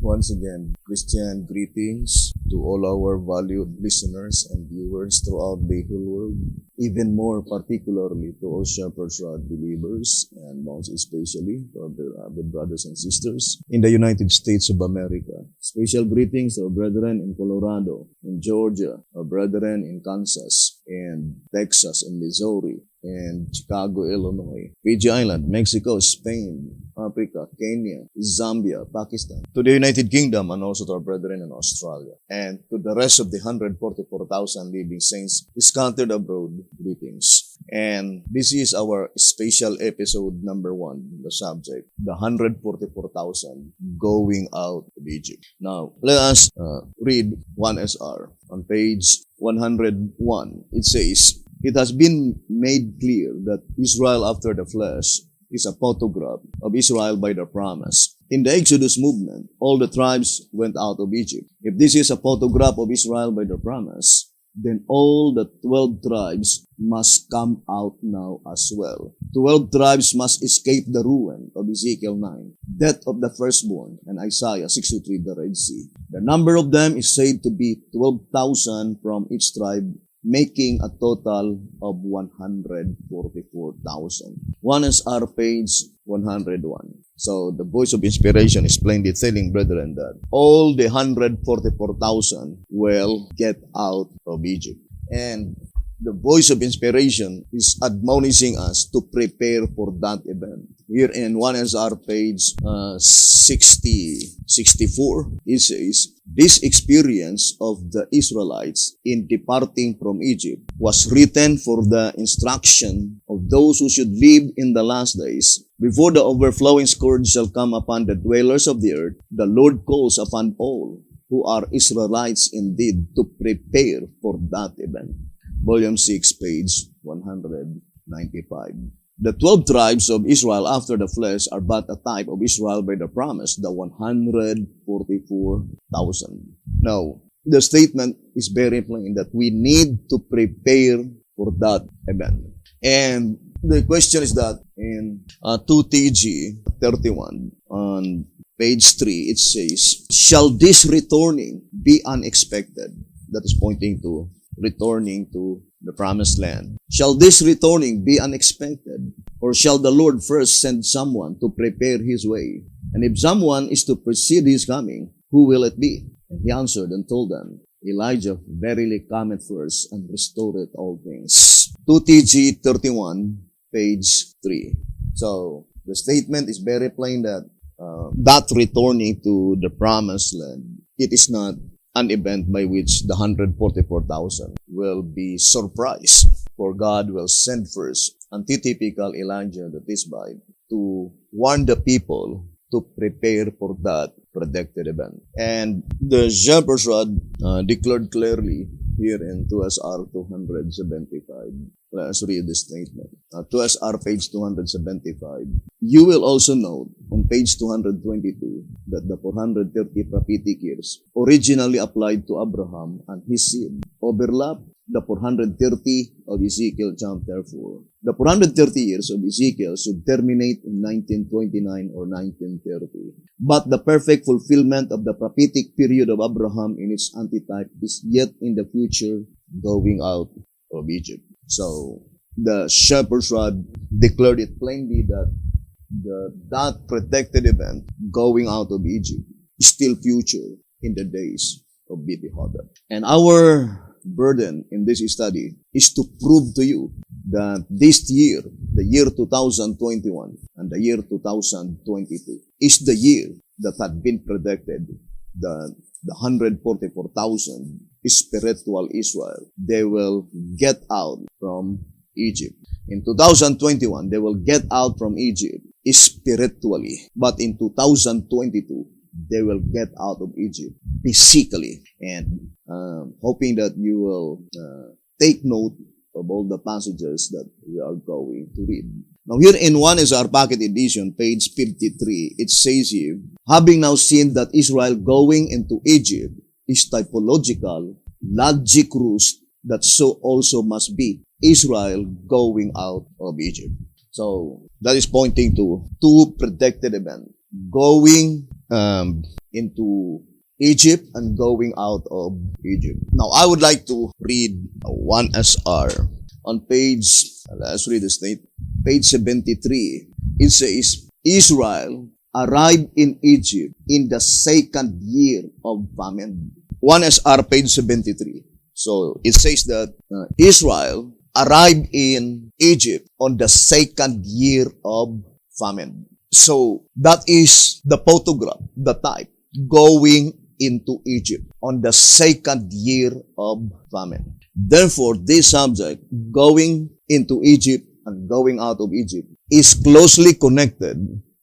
Once again, Christian greetings to all our valued listeners and viewers throughout the whole world, even more particularly to all Shepherd's Rod believers, and most especially to our beloved brothers and sisters in the United States of America. Special greetings to our brethren in Colorado, in Georgia, our brethren in Kansas, and Texas, and Missouri, and Chicago, Illinois, Fiji Island, Mexico, Spain, Africa, Kenya, Zambia, Pakistan, to the United Kingdom, and also to our brethren in Australia, and to the rest of the 144,000 living saints scattered abroad, greetings. And this is our special episode number 1, the subject, the 144,000 going out of Egypt. Now, let us read 1SR. On page 101, it says, "It has been made clear that Israel after the flesh is a photograph of Israel by the promise. In the Exodus movement, all the tribes went out of Egypt. If this is a photograph of Israel by the promise, then all the 12 tribes must come out now as well. 12 tribes must escape the ruin of Ezekiel 9, death of the firstborn, and Isaiah 63, the Red Sea. The number of them is said to be 12,000 from each tribe, making a total of 144,000. 1SR page 101. So the voice of inspiration is plainly telling, brethren, that all the 144,000 will get out of Egypt. And the voice of inspiration is admonishing us to prepare for that event. Here in 1SR page 64, it says, "This experience of the Israelites in departing from Egypt was written for the instruction of those who should live in the last days. Before the overflowing scourge shall come upon the dwellers of the earth, the Lord calls upon all who are Israelites indeed to prepare for that event." Volume 6, page 195. The 12 tribes of Israel after the flesh are but a type of Israel by the promise, the 144,000. Now, the statement is very plain that we need to prepare for that event. And the question is that in 2TG 31 on page 3, it says, "Shall this returning be unexpected?" That is pointing to returning to the promised land. "Shall this returning be unexpected? Or shall the Lord first send someone to prepare his way? And if someone is to precede his coming, who will it be?" And he answered and told them, "Elijah verily cometh first and restoreth all things." 2TG 31, page 3. So the statement is very plain that that returning to the promised land, it is not an event by which the 144,000 will be surprised, for God will send first antitypical Elijah, the Tishbite, to warn the people to prepare for that predicted event. And the Shepherd's Rod declared clearly here in 2SR 275. Let us read this statement. 2SR page 275. "You will also note on page 222 that the 430 prophetic years originally applied to Abraham and his seed overlap the 430 of Ezekiel chapter 4. The 430 years of Ezekiel should terminate in 1929 or 1930. But the perfect fulfillment of the prophetic period of Abraham in its antitype is yet in the future, going out of Egypt." So the Shepherd's Rod declared it plainly that that predicted event, going out of Egypt, is still future in the days of B.P. Hodder. And our burden in this study is to prove to you that this year, the year 2021 and the year 2022, is the year that had been predicted, that the 144,000 spiritual Israel, they will get out from Egypt. In 2021, they will get out from Egypt spiritually. But in 2022, they will get out of Egypt physically. And hoping that you will take note of all the passages that we are going to read. Now here in 1SR Pocket Edition, page 53, it says here, "Having now seen that Israel going into Egypt is typological, logic rules that so also must be Israel going out of Egypt." So that is pointing to two predicted events, going into Egypt and going out of Egypt. Now, I would like to read 1SR on page, let's read the statement, page 73. It says, Israel arrived in Egypt in the second year of famine. 1SR, page 73. So, it says that Israel arrived in Egypt on the second year of famine. So, that is the photograph, the type, going into Egypt on the second year of famine. Therefore, this subject, going into Egypt and going out of Egypt, is closely connected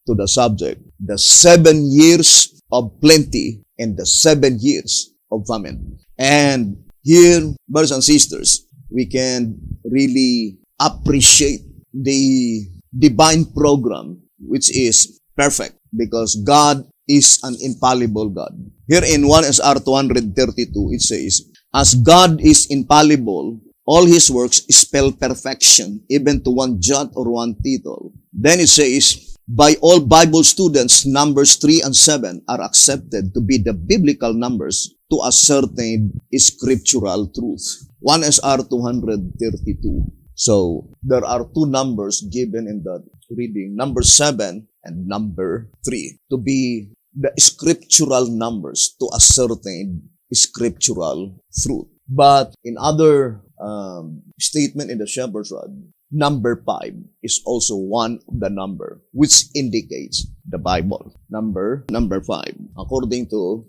to the subject, the 7 years of plenty and the 7 years of famine. And here, brothers and sisters, we can really appreciate the divine program, which is perfect, because God is an infallible God. Here in 1SR 232, it says, as God is infallible, all His works spell perfection, even to one jot or one tittle. Then it says, by all Bible students, numbers 3 and 7 are accepted to be the biblical numbers to ascertain scriptural truth. 1SR 232. So, there are two numbers given in that reading, number 7 and number 3, to be the scriptural numbers to ascertain scriptural truth. But in other statement in the Shepherd's Rod, number 5 is also one of the number which indicates the Bible. Number 5. According to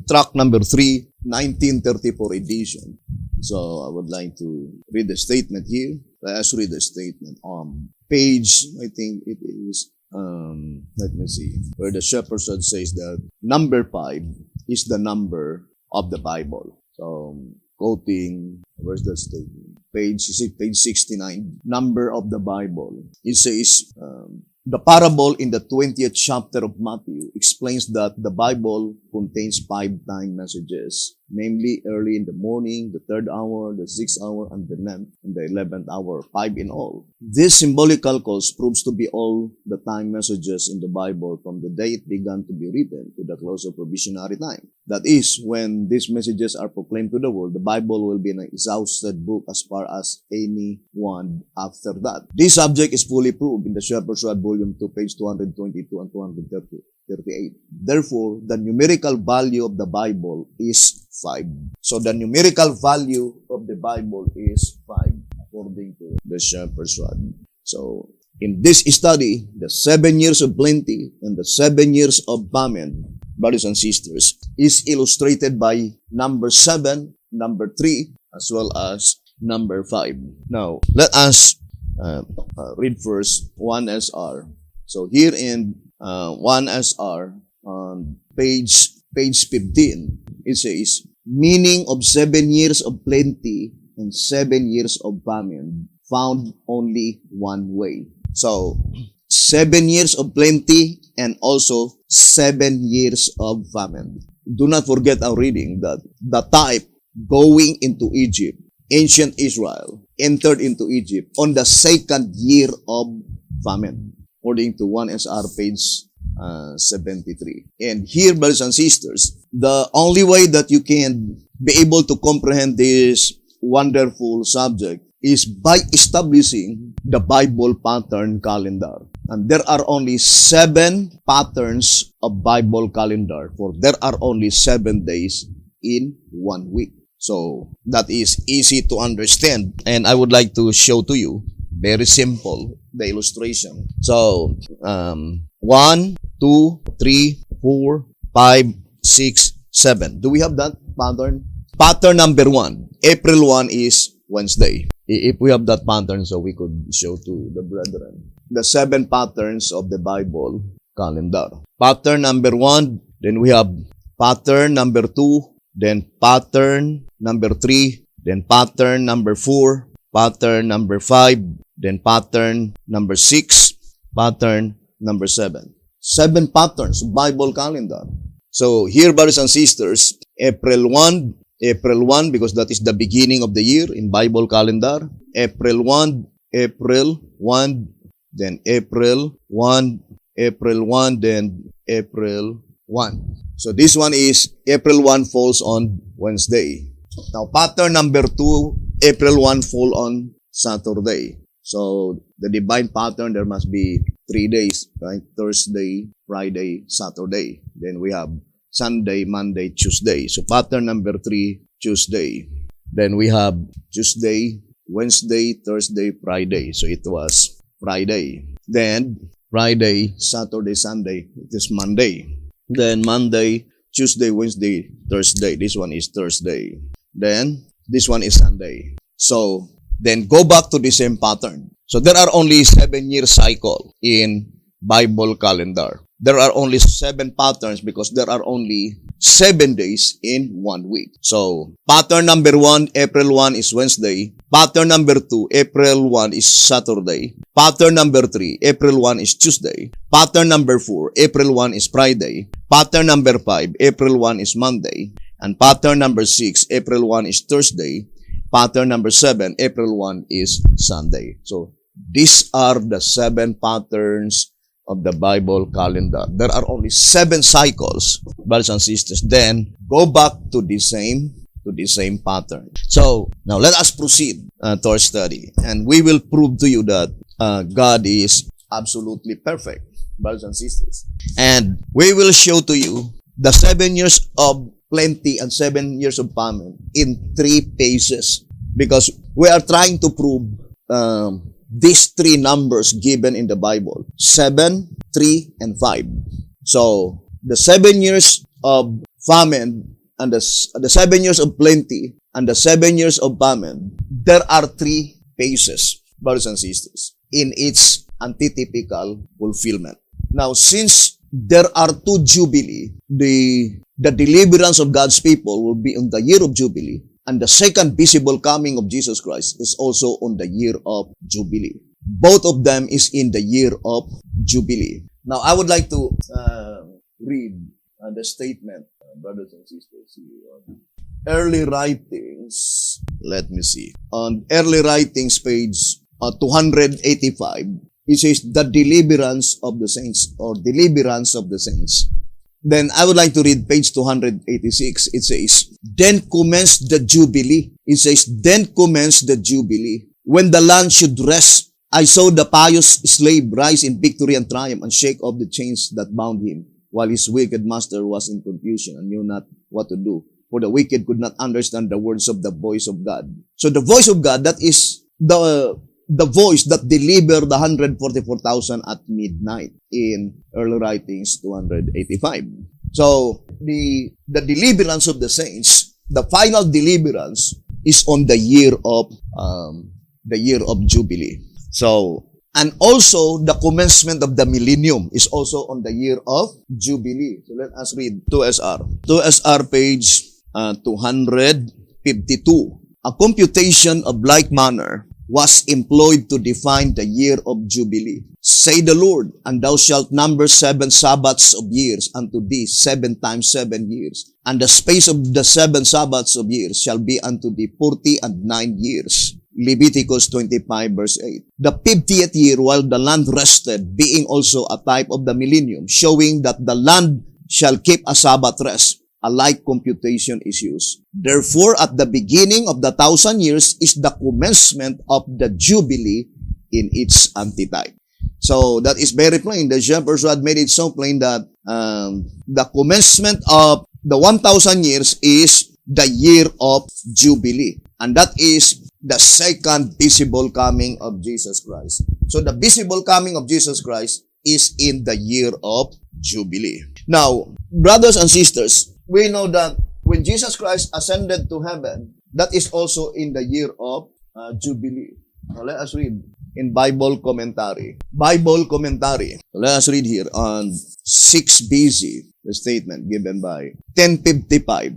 tract number 3, 1934 edition. So I would like to read the statement here. Let's read the statement on page, I think it is, let me see, where the Shepherd's Rod says that number 5 is the number of the Bible. So, quoting, where's that statement? Page 69, number of the Bible. It says, the parable in the 20th chapter of Matthew explains that the Bible contains 5 time messages, namely early in the morning, the 3rd hour, the 6th hour, and the 9th, and the 11th hour, 5 in all. This symbolical cause proves to be all the time messages in the Bible from the day it began to be written to the close of provisionary time. That is, when these messages are proclaimed to the world, the Bible will be an exhausted book as far as any one after that. This subject is fully proved in the Shepherd's Rod, Volume 2, page 222 and 238. Therefore, the numerical value of the Bible is 5. So, the numerical value of the Bible is 5, according to the Shepherd's Rod. So, in this study, the 7 years of plenty and the 7 years of famine, brothers and sisters, is illustrated by number 7, number 3, as well as number 5. Now, let us read first 1SR. So, here in 1SR, on page 15, it says, meaning of 7 years of plenty and 7 years of famine, found only one way. So, 7 years of plenty and also 7 years of famine. Do not forget our reading that the type going into Egypt, ancient Israel, entered into Egypt on the 2nd year of famine, according to 1SR page 73. And here, brothers and sisters, the only way that you can be able to comprehend this wonderful subject is by establishing the Bible pattern calendar. And there are only 7 patterns of Bible calendar, for there are only 7 days in 1 week. So, that is easy to understand. And I would like to show to you, very simple, the illustration. So, 1, 2, 3, 4, 5, 6, 7. Do we have that pattern? Pattern number 1. April 1 is Wednesday. If we have that pattern, so we could show to the brethren the 7 patterns of the Bible calendar. Pattern number 1, then we have pattern number 2, then pattern number 3, then pattern number 4, pattern number 5, then pattern number 6, pattern number 7. 7 patterns, Bible calendar. So here, brothers and sisters, April 1, because that is the beginning of the year in Bible calendar. April 1, then April 1, then April 1. So this one is April 1 falls on Wednesday. Now pattern number 2, April 1 fall on Saturday. So the divine pattern, there must be 3 days, right? Thursday, Friday, Saturday. Then we have Sunday, Monday, Tuesday. So pattern number 3, Tuesday. Then we have Tuesday, Wednesday, Thursday, Friday. So it was Friday. Then Friday, Saturday, Sunday, it is Monday. Then Monday, Tuesday, Wednesday, Thursday. This one is Thursday. Then this one is Sunday. So then go back to the same pattern. So there are only 7-year cycle in Bible calendar. There are only 7 patterns because there are only 7 days in 1 week. So pattern number 1, April 1 is Wednesday. Pattern number 2, April 1 is Saturday. Pattern number 3, April 1 is Tuesday. Pattern number 4, April 1 is Friday. Pattern number 5, April 1 is Monday. And pattern number 6, April 1 is Thursday. Pattern number 7, April 1 is Sunday. So these are the 7 patterns of the Bible calendar. There are only 7 cycles, brothers and sisters. Then go back to the same pattern. So now let us proceed to our study, and we will prove to you that God is absolutely perfect, brothers and sisters. And we will show to you the 7 years of plenty and 7 years of famine in 3 phases, because we are trying to prove these 3 numbers given in the Bible: 7, 3, and 5. So the 7 years of famine and the 7 years of plenty and the 7 years of famine, there are 3 phases, brothers and sisters, in its antitypical fulfillment. Now, since there are 2 Jubilee, the deliverance of God's people will be on the year of Jubilee, and the second visible coming of Jesus Christ is also on the year of Jubilee. Both of them is in the year of Jubilee. Now, I would like to read the statement, brothers and sisters, on early writings. Let me see. On early writings, page 285, it says, the deliverance of the saints, or deliverance of the saints. Then I would like to read page 286. It says, then commenced the Jubilee. It says, then commenced the Jubilee. When the land should rest, I saw the pious slave rise in victory and triumph and shake off the chains that bound him, while his wicked master was in confusion and knew not what to do. For the wicked could not understand the words of the voice of God. So the voice of God, that is the voice that delivered the 144,000 at midnight in early writings 285. So the deliverance of the saints, the final deliverance, is on the year of Jubilee. So, and also the commencement of the millennium is also on the year of Jubilee. So let us read 2SR. 2SR page 252. A computation of like manner was employed to define the year of Jubilee. Say the Lord, and thou shalt number 7 Sabbaths of years unto thee 7 times 7 years. And the space of the 7 Sabbaths of years shall be unto thee 49 years. Leviticus 25 verse 8. The 50th year while the land rested, being also a type of the millennium, showing that the land shall keep a Sabbath rest. A like computation is used. Therefore, at the beginning of the 1,000 years is the commencement of the Jubilee in its antitype. So, that is very plain. The Jean Persuade made it so plain that the commencement of the 1,000 years is the year of Jubilee. And that is the second visible coming of Jesus Christ. So, the visible coming of Jesus Christ is in the year of Jubilee. Now, brothers and sisters, we know that when Jesus Christ ascended to heaven, that is also in the year of Jubilee. Now, let us read in Bible commentary. Bible commentary. So let us read here on 6 BC, the statement given by 1055.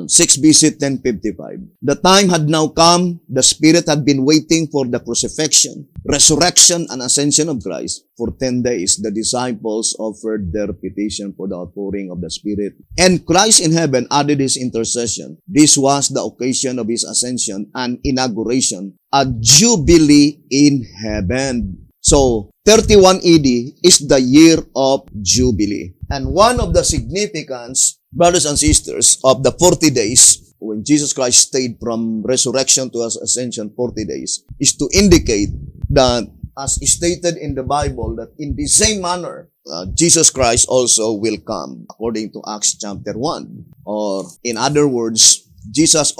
6 BC 1055. The time had now come. The Spirit had been waiting for the crucifixion, resurrection, and ascension of Christ. For 10 days, the disciples offered their petition for the outpouring of the Spirit. And Christ in heaven added his intercession. This was the occasion of his ascension and inauguration, a jubilee in heaven. So, 31 AD is the year of Jubilee. And one of the significance, brothers and sisters, of the 40 days, when Jesus Christ stayed from resurrection to his ascension 40 days, is to indicate that, as stated in the Bible, that in the same manner, Jesus Christ also will come, according to Acts chapter 1. Or, in other words, Jesus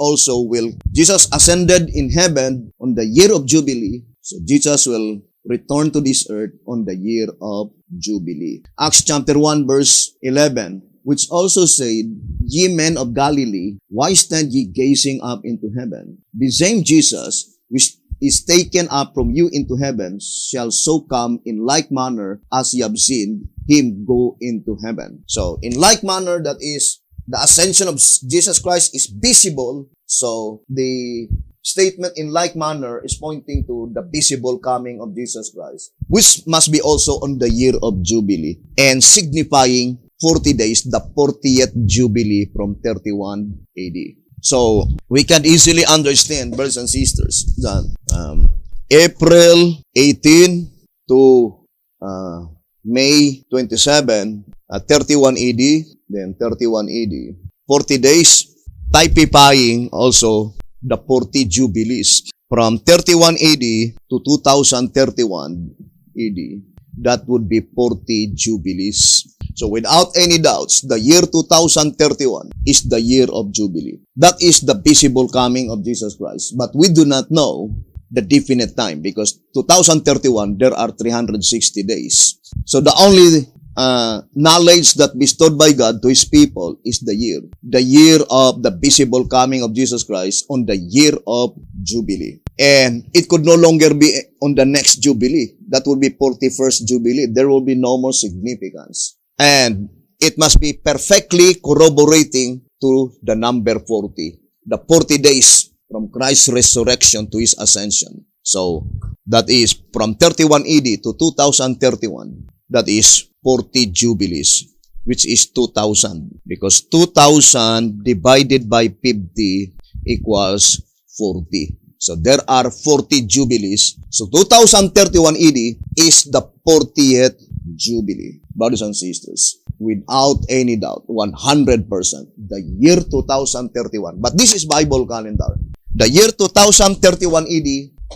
ascended in heaven on the year of Jubilee, so Jesus will return to this earth on the year of Jubilee. Acts chapter 1 verse 11, which also said, Ye men of Galilee, why stand ye gazing up into heaven? The same Jesus, which is taken up from you into heaven, shall so come in like manner as ye have seen him go into heaven. So, in like manner, that is, the ascension of Jesus Christ is visible. So, the statement in like manner is pointing to the visible coming of Jesus Christ, which must be also on the year of Jubilee, and signifying 40 days, the 40th Jubilee from 31 AD. So, we can easily understand, brothers and sisters, that April 18 to May 27, 31 AD, then 31 AD. 40 days, typifying also the 40 Jubilees. From 31 AD to 2031 AD, that would be 40 Jubilees. So without any doubts, the year 2031 is the year of Jubilee. That is the visible coming of Jesus Christ. But we do not know the definite time, because 2031, there are 360 days. So the only knowledge that bestowed by God to His people is the year of the visible coming of Jesus Christ on the year of Jubilee. And it could no longer be on the next Jubilee. That will be 41st Jubilee. There will be no more significance. And it must be perfectly corroborating to the number 40. The 40 days from Christ's resurrection to His ascension. So, that is from 31 AD to 2031. That is 40 Jubilees, which is 2,000. Because 2,000 divided by 50 equals 40. So, there are 40 Jubilees. So, 2031 AD is the 40th Jubilee. Brothers and sisters, without any doubt, 100%, the year 2031. But this is Bible calendar. The year 2031 AD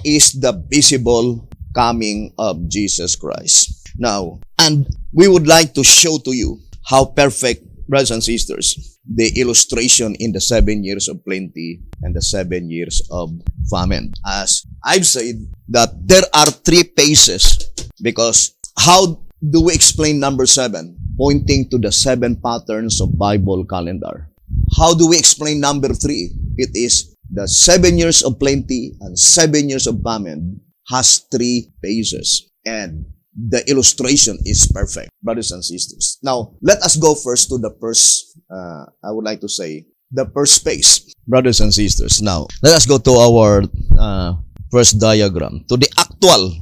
is the visible coming of Jesus Christ. Now, and we would like to show to you how perfect, brothers and sisters, the illustration in the 7 years of plenty and the 7 years of famine. As I've said, that there are 3 phases, because how do we explain number 7? Pointing to the 7 patterns of Bible calendar. How do we explain number 3? It is the 7 years of plenty and 7 years of famine has 3 phases. And the illustration is perfect, brothers and sisters. Now, let us go first to the first, I would like to say, the first phase, brothers and sisters. Now, let us go to our first diagram, to the actual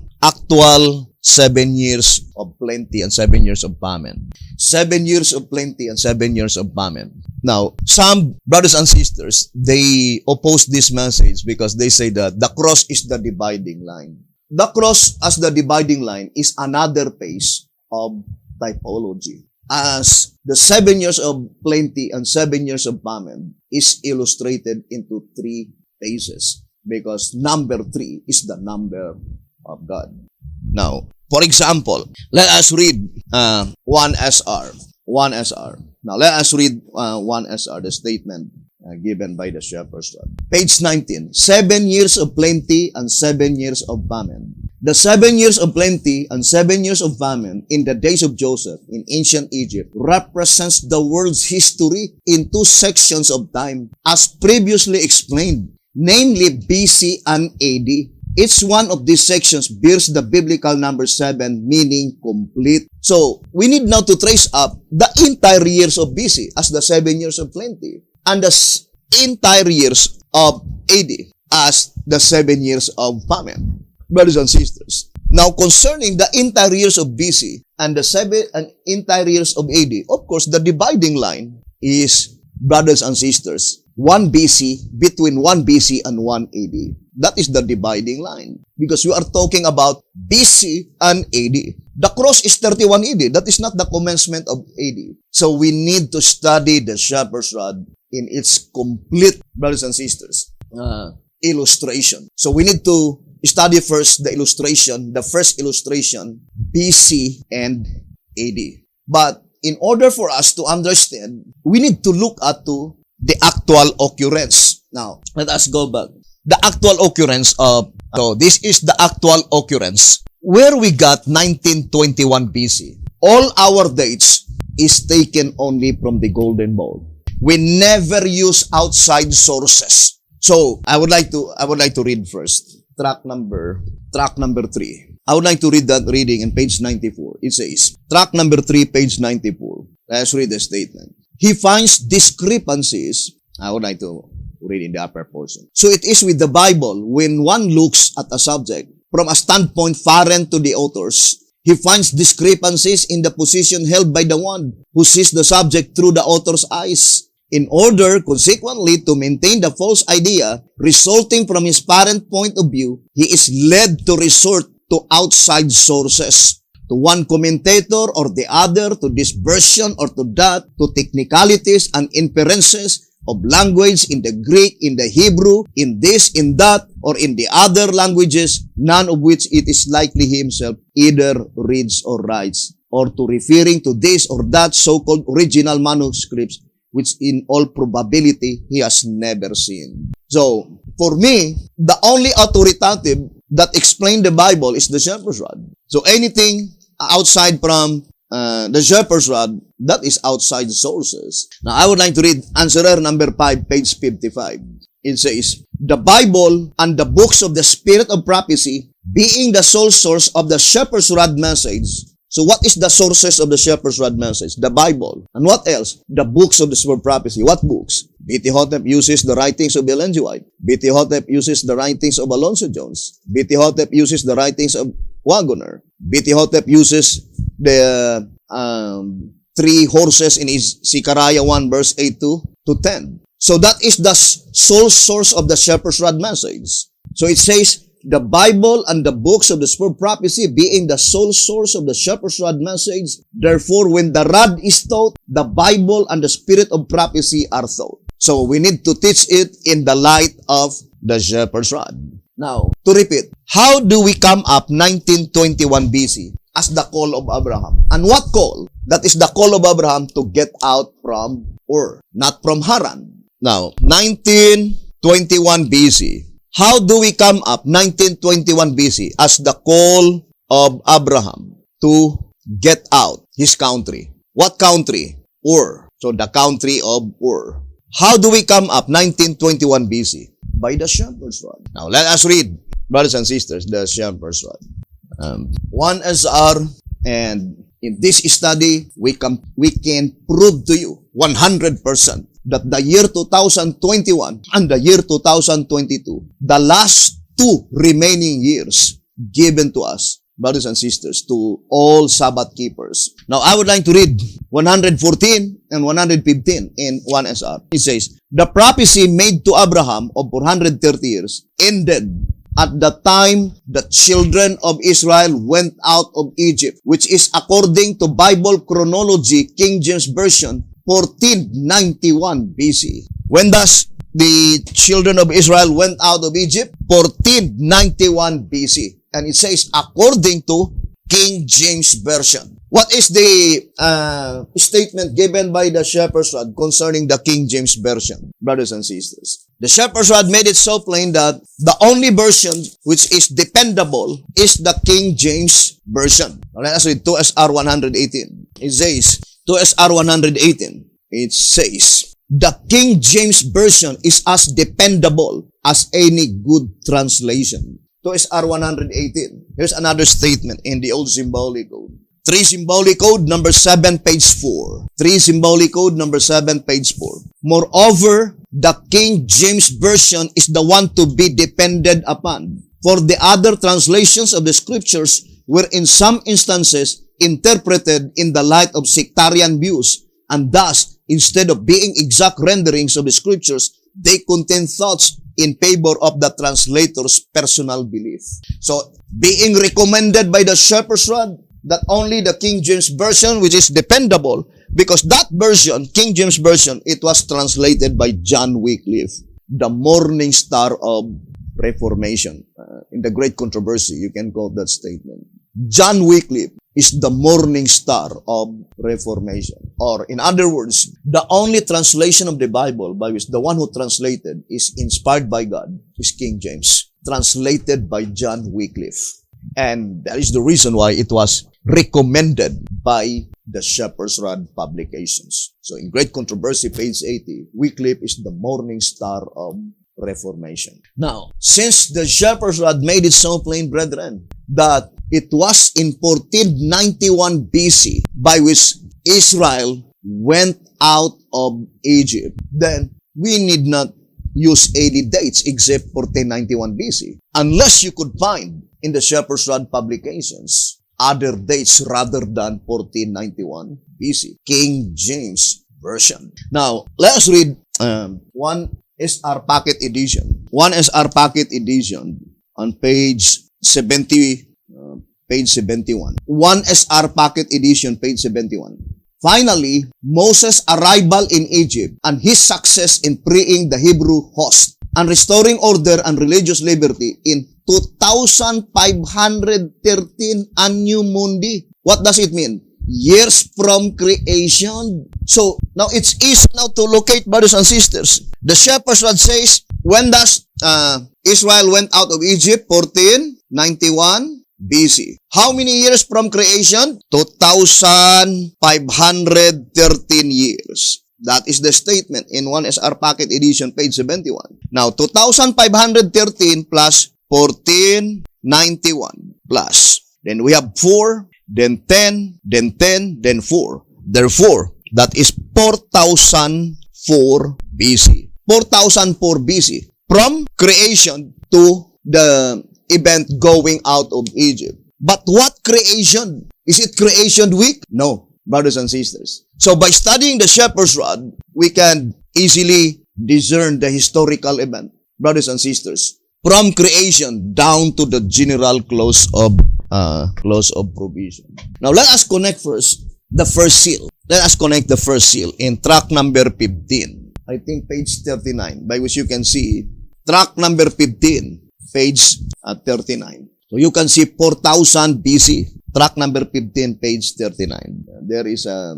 7 years of plenty and 7 years of famine. 7 years of plenty and 7 years of famine. Now, some brothers and sisters, they oppose this message because they say that the cross is the dividing line. The cross as the dividing line is another phase of typology. As the 7 years of plenty and 7 years of famine is illustrated into 3 phases, because number 3 is the number of God. Now, for example, let us read 1 SR. 1 SR. Now, let us read 1 SR, the statement given by the Shepherd's Rod. Page 19. 7 years of plenty and 7 years of famine. The 7 years of plenty and 7 years of famine in the days of Joseph in ancient Egypt represents the world's history in 2 sections of time, as previously explained, namely BC and AD. Each one of these sections bears the biblical number 7, meaning complete. So, we need now to trace up the entire years of BC as the 7 years of plenty, and the entire years of AD as the 7 years of famine. Brothers and sisters, now concerning the entire years of BC and the 7 and entire years of AD, of course, the dividing line is, brothers and sisters, 1 BC, between 1 BC and 1 AD. That is the dividing line. Because we are talking about BC and AD. The cross is 31 AD. That is not the commencement of AD. So we need to study the shepherd's rod in its complete, brothers and sisters, illustration. So we need to study first the illustration, the first illustration, BC and AD. But in order for us to understand, we need to look at the actual occurrence. Now, let us go back. The actual occurrence of, so this is the actual occurrence where we got 1921 BC. All our dates is taken only from the Golden Bowl. We never use outside sources. So, I would like to read first. Track number 3. I would like to read that reading in page 94. It says, track number 3, page 94. Let's read the statement. He finds discrepancies. I would like to read in the upper portion. So it is with the Bible, when one looks at a subject from a standpoint foreign to the authors, he finds discrepancies in the position held by the one who sees the subject through the author's eyes. In order, consequently, to maintain the false idea resulting from his parent point of view, he is led to resort to outside sources, to one commentator or the other, to this version or to that, to technicalities and inferences of language in the Greek, in the Hebrew, in this, in that, or in the other languages, none of which it is likely he himself either reads or writes, or to referring to this or that so-called original manuscripts, which in all probability he has never seen. So, for me, the only authoritative that explain the Bible is the shepherd's rod. So anything outside from the shepherd's rod, that is outside sources. Now, I would like to read answerer number 5, page 55. It says, the Bible and the books of the spirit of prophecy being the sole source of the shepherd's rod message. So what is the sources of the shepherd's rod message? The Bible. And what else? The books of the spirit of prophecy. What books? B.T. Hotep uses the writings of Ellen G. White. B.T. Hotep uses the writings of Alonzo Jones. B.T. Hotep uses the writings of Wagoner. B.T. Hotep uses the 3 horses in his Zechariah 1 verse 8 to 10. So that is the sole source of the shepherd's rod message. So it says, the Bible and the books of the spirit of prophecy being the sole source of the shepherd's rod message. Therefore, when the rod is taught, the Bible and the spirit of prophecy are taught. So we need to teach it in the light of the shepherd's rod. Now, to repeat, how do we come up 1921 BC as the call of Abraham? And what call? That is the call of Abraham to get out from Ur, not from Haran. Now, 1921 BC. How do we come up 1921 BC as the call of Abraham to get out his country? What country? Ur. So the country of Ur. How do we come up 1921 BC? By the shepherd's rod. Now let us read, brothers and sisters, the shepherd's rod. 1 SR, and in this study, we can prove to you 100% that the year 2021 and the year 2022, the last 2 remaining years given to us, brothers and sisters, to all Sabbath keepers. Now, I would like to read 114 and 115 in 1 SR. It says, the prophecy made to Abraham of 430 years ended at the time the children of Israel went out of Egypt, which is according to Bible chronology, King James Version, 1491 BC. When does the children of Israel went out of Egypt? 1491 BC. And it says, according to King James Version. What is the statement given by the shepherd's rod concerning the King James Version, brothers and sisters? The shepherd's rod made it so plain that the only version which is dependable is the King James Version. Now let us read 2SR 118. It says, 2SR 118, it says, the King James Version is as dependable as any good translation. 2SR 118. Here's another statement in the Old Symbolic Code. 3 Symbolic Code number 7, page 4. 3 Symbolic Code number 7, page 4. Moreover, the King James Version is the one to be depended upon. For the other translations of the scriptures were in some instances interpreted in the light of sectarian views, and thus, instead of being exact renderings of the scriptures, they contain thoughts in favor of the translator's personal belief. So, being recommended by the shepherd's rod, that only the King James Version, which is dependable, because that version, King James Version, it was translated by John Wycliffe, the morning star of Reformation. In the Great Controversy, you can quote that statement. John Wycliffe is the morning star of Reformation. Or, in other words, the only translation of the Bible by which the one who translated is inspired by God is King James, translated by John Wycliffe. And that is the reason why it was recommended by the Shepherd's Rod publications. So, in Great Controversy, page 80, Wycliffe is the morning star of Reformation. Now, since the Shepherd's Rod made it so plain, brethren, that it was in 1491 BC by which Israel went out of Egypt, then we need not use any dates except 1491 BC. Unless you could find in the Shepherd's Rod publications other dates rather than 1491 BC. King James Version. Now, let us read one SR Packet Edition. One SR Packet Edition on page 70, page 71. One SR Packet Edition, page 71. Finally, Moses' arrival in Egypt and his success in freeing the Hebrew host and restoring order and religious liberty in 2513 Anno Mundi. What does it mean? Years from creation. So, now it's easy now to locate, brothers and sisters. The Shepherd's Rod says, when does Israel went out of Egypt? 1491 BC. How many years from creation? 2513 years. That is the statement in 1SR Packet Edition, page 71. Now, 2513 plus 1491 plus. Then we have 4, then 10, then 10, then 4. Therefore, that is 4004 BC. 4004 BC. From creation to the event going out of Egypt. But what creation? Is it creation week? No, brothers and sisters. So by studying the Shepherd's Rod, we can easily discern the historical event, brothers and sisters, from creation down to the general close of provision. Now let us connect first the first seal. Let us connect the first seal in track number 15. I think page 39, by which you can see track number 15, page 39. So you can see 4000 BC, track number 15, page 39. There is a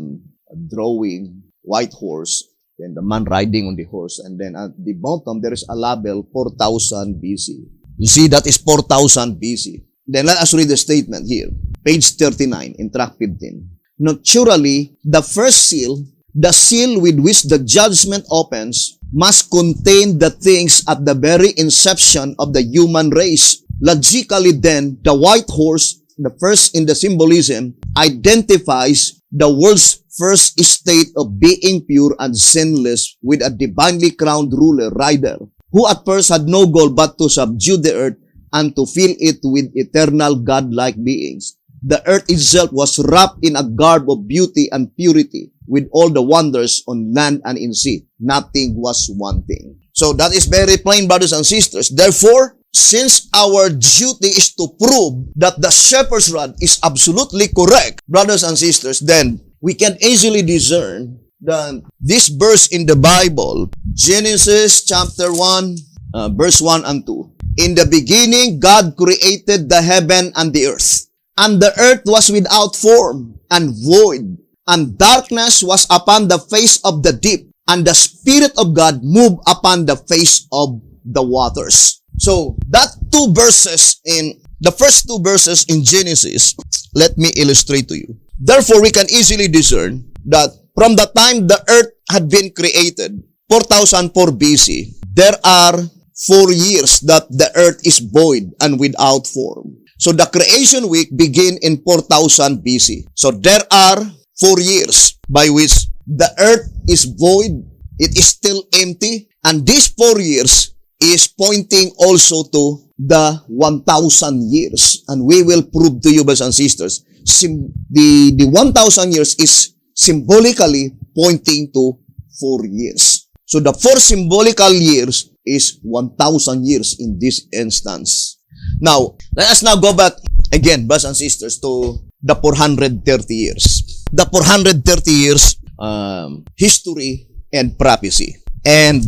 drawing, white horse, and the man riding on the horse, and then at the bottom there is a label 4000 BC. You see, that is 4000 BC. Then let us read the statement here, page 39 in track 15. Naturally, the first seal, the seal with which the judgment opens, must contain the things at the very inception of the human race. Logically then, the white horse, the first in the symbolism, identifies the world's first state of being pure and sinless with a divinely crowned ruler, rider, who at first had no goal but to subdue the earth and to fill it with eternal God-like beings. The earth itself was wrapped in a garb of beauty and purity, with all the wonders on land and in sea. Nothing was wanting. So that is very plain, brothers and sisters. Therefore, since our duty is to prove that the Shepherd's Rod is absolutely correct, brothers and sisters, then we can easily discern that this verse in the Bible, Genesis chapter 1, verse 1 and 2. In the beginning, God created the heaven and the earth. And the earth was without form and void, and darkness was upon the face of the deep, and the Spirit of God moved upon the face of the waters. So, that two verses the first two verses in Genesis, let me illustrate to you. Therefore, we can easily discern that from the time the earth had been created, 4004 BC, there are 4 years that the earth is void and without form. So the creation week begin in 4000 BC. So there are 4 years by which the earth is void, it is still empty, and these 4 years is pointing also to the 1000 years. And we will prove to you, brothers and sisters, the 1000 years is symbolically pointing to 4 years. So the 4 symbolical years is 1,000 years in this instance. Now, let us now go back again, brothers and sisters, to the 430 years. The 430 years history and prophecy. And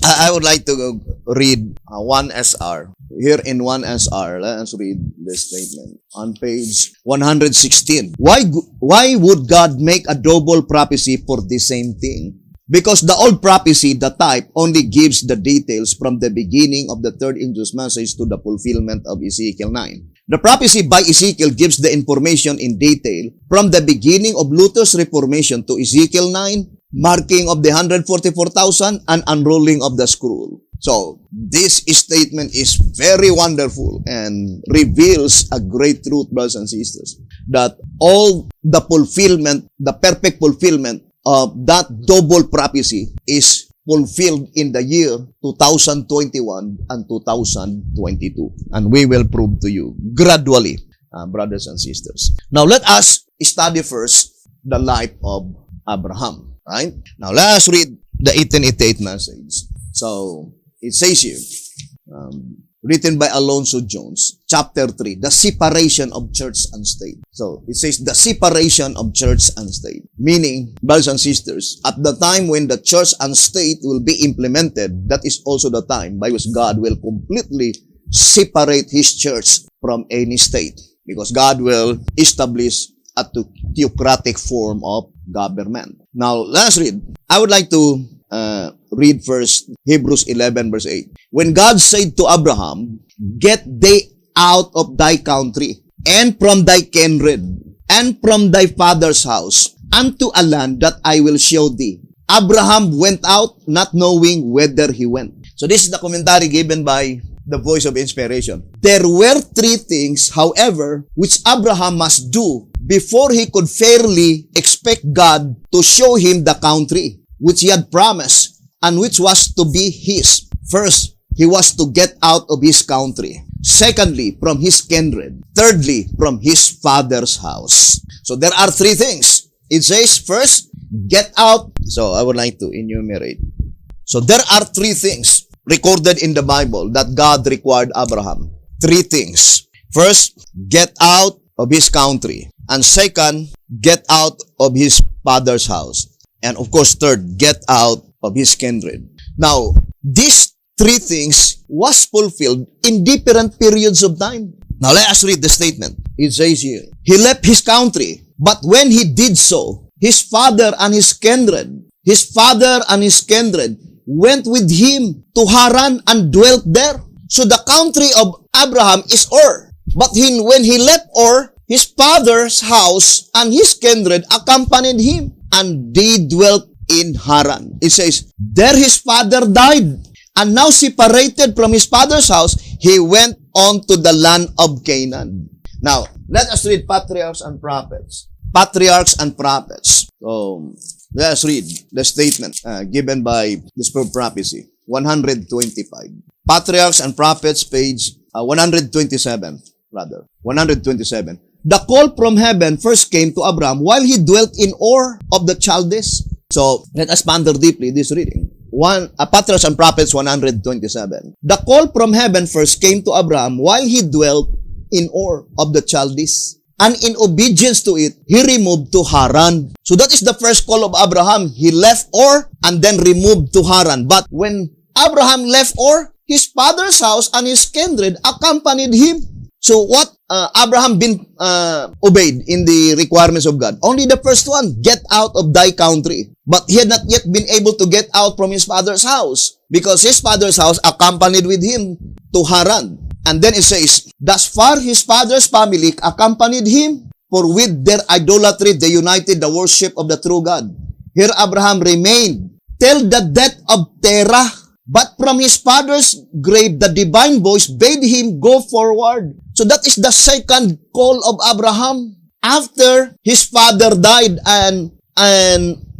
I would like to read 1SR. Here in 1SR, let us read this statement on page 116. Why would God make a double prophecy for the same thing? Because the old prophecy, the type, only gives the details from the beginning of the third angel's message to the fulfillment of Ezekiel 9. The prophecy by Ezekiel gives the information in detail from the beginning of Luther's Reformation to Ezekiel 9, marking of the 144,000 and unrolling of the scroll. So, this statement is very wonderful and reveals a great truth, brothers and sisters, that all the fulfillment, the perfect fulfillment of that double prophecy is fulfilled in the year 2021 and 2022. And we will prove to you gradually, brothers and sisters. Now, let us study first the life of Abraham. Right? Now, let us read the 1888 message. So, it says here, written by Alonzo Jones, chapter 3, the separation of church and state. So, it says the separation of church and state. Meaning, brothers and sisters, at the time when the church and state will be implemented, that is also the time by which God will completely separate His church from any state. Because God will establish a theocratic form of government. Now, let's read. I would like to read first Hebrews 11 verse 8. When God said to Abraham, "Get thee out of thy country, and from thy kindred, and from thy father's house, unto a land that I will show thee. Abraham went out, not knowing whither he went." So this is the commentary given by the Voice of Inspiration. There were 3 things, however, which Abraham must do before he could fairly expect God to show him the country which he had promised and which was to be his. First, he was to get out of his country. Secondly, from his kindred. Thirdly, from his father's house. So there are 3 things. It says, first, get out. So I would like to enumerate. So there are 3 things recorded in the Bible that God required Abraham. 3 things. First, get out of his country. And second, get out of his father's house. And of course, third, get out of his kindred. Now, these 3 things was fulfilled in different periods of time. Now, let us read the statement. It says here, he left his country, but when he did so, his father and his kindred went with him to Haran and dwelt there. So the country of Abraham is Ur. But when he left Ur, his father's house and his kindred accompanied him, and they dwelt in Haran. It says, there his father died, and now separated from his father's house, he went on to the land of Canaan. Now, let us read Patriarchs and Prophets. Patriarchs and Prophets. So, let us read the statement given by the Spirit of Prophecy. 125. Patriarchs and Prophets, page 127. 127. The call from heaven first came to Abraham while he dwelt in Ur of the Chaldees. So, let us ponder deeply this reading. Patriarchs and Prophets 127. The call from heaven first came to Abraham while he dwelt in Ur of the Chaldees. And in obedience to it, he removed to Haran. So that is the first call of Abraham. He left Ur and then removed to Haran. But when Abraham left Ur, his father's house and his kindred accompanied him. So what Abraham been obeyed in the requirements of God? Only the first one, get out of thy country. But he had not yet been able to get out from his father's house because his father's house accompanied with him to Haran. And then it says, thus far his father's family accompanied him, for with their idolatry they united the worship of the true God. Here Abraham remained till the death of Terah. But from his father's grave, the divine voice bade him go forward. So that is the second call of Abraham after his father died, and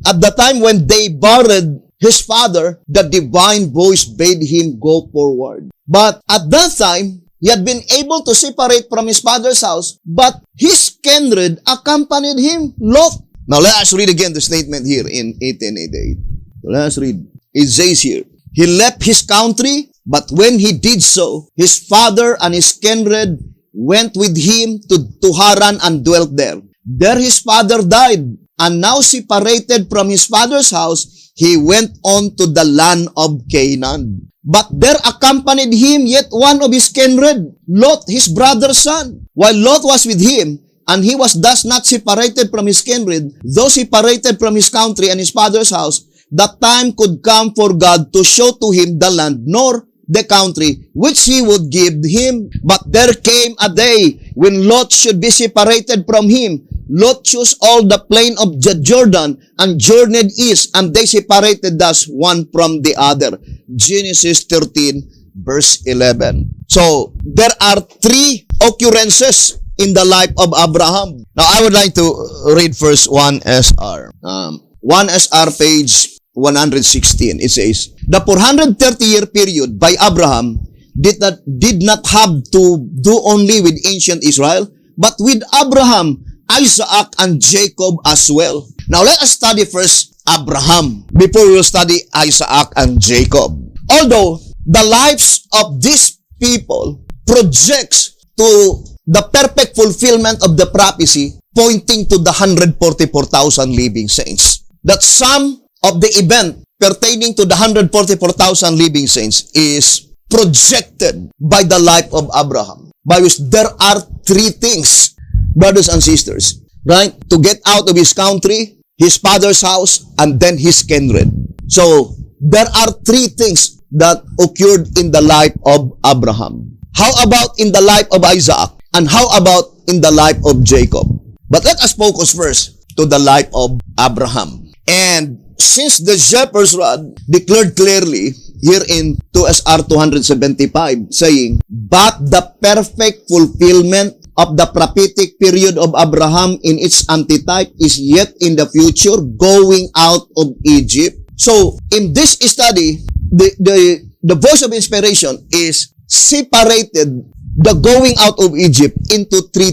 at the time when they buried his father, the divine voice bade him go forward. But at that time, he had been able to separate from his father's house, but his kindred accompanied him, Lot. Now let us read again the statement here in 1888. So let us read it says here, he left his country, but when he did so, his father and his kindred went with him to Haran and dwelt there. There his father died, and now separated from his father's house, he went on to the land of Canaan. But there accompanied him yet one of his kindred, Lot, his brother's son. While Lot was with him, and he was thus not separated from his kindred, though separated from his country and his father's house, the time could come for God to show to him the land, nor the country which he would give him. But there came a day when Lot should be separated from him. Lot chose all the plain of Jordan and journeyed east, and they separated thus one from the other. Genesis 13 verse 11. So, there are three occurrences in the life of Abraham. Now, I would like to read first 1SR. 1SR page 116. It says, the 430-year period by Abraham did not have to do only with ancient Israel, but with Abraham, Isaac, and Jacob as well. Now, let us study first Abraham before we will study Isaac and Jacob. Although the lives of these people projects to the perfect fulfillment of the prophecy, pointing to the 144,000 living saints. That some of the event pertaining to the 144,000 living saints is projected by the life of Abraham, by which there are three things, brothers and sisters, right? To get out of his country, his father's house, and then his kindred. So, there are three things that occurred in the life of Abraham. How about in the life of Isaac? And how about in the life of Jacob? But let us focus first to the life of Abraham. And since the shepherd's rod declared clearly here in 2SR 275, saying, but the perfect fulfillment of the prophetic period of Abraham in its antitype is yet in the future, going out of Egypt. So, in this study, the voice of inspiration is separated the going out of Egypt into three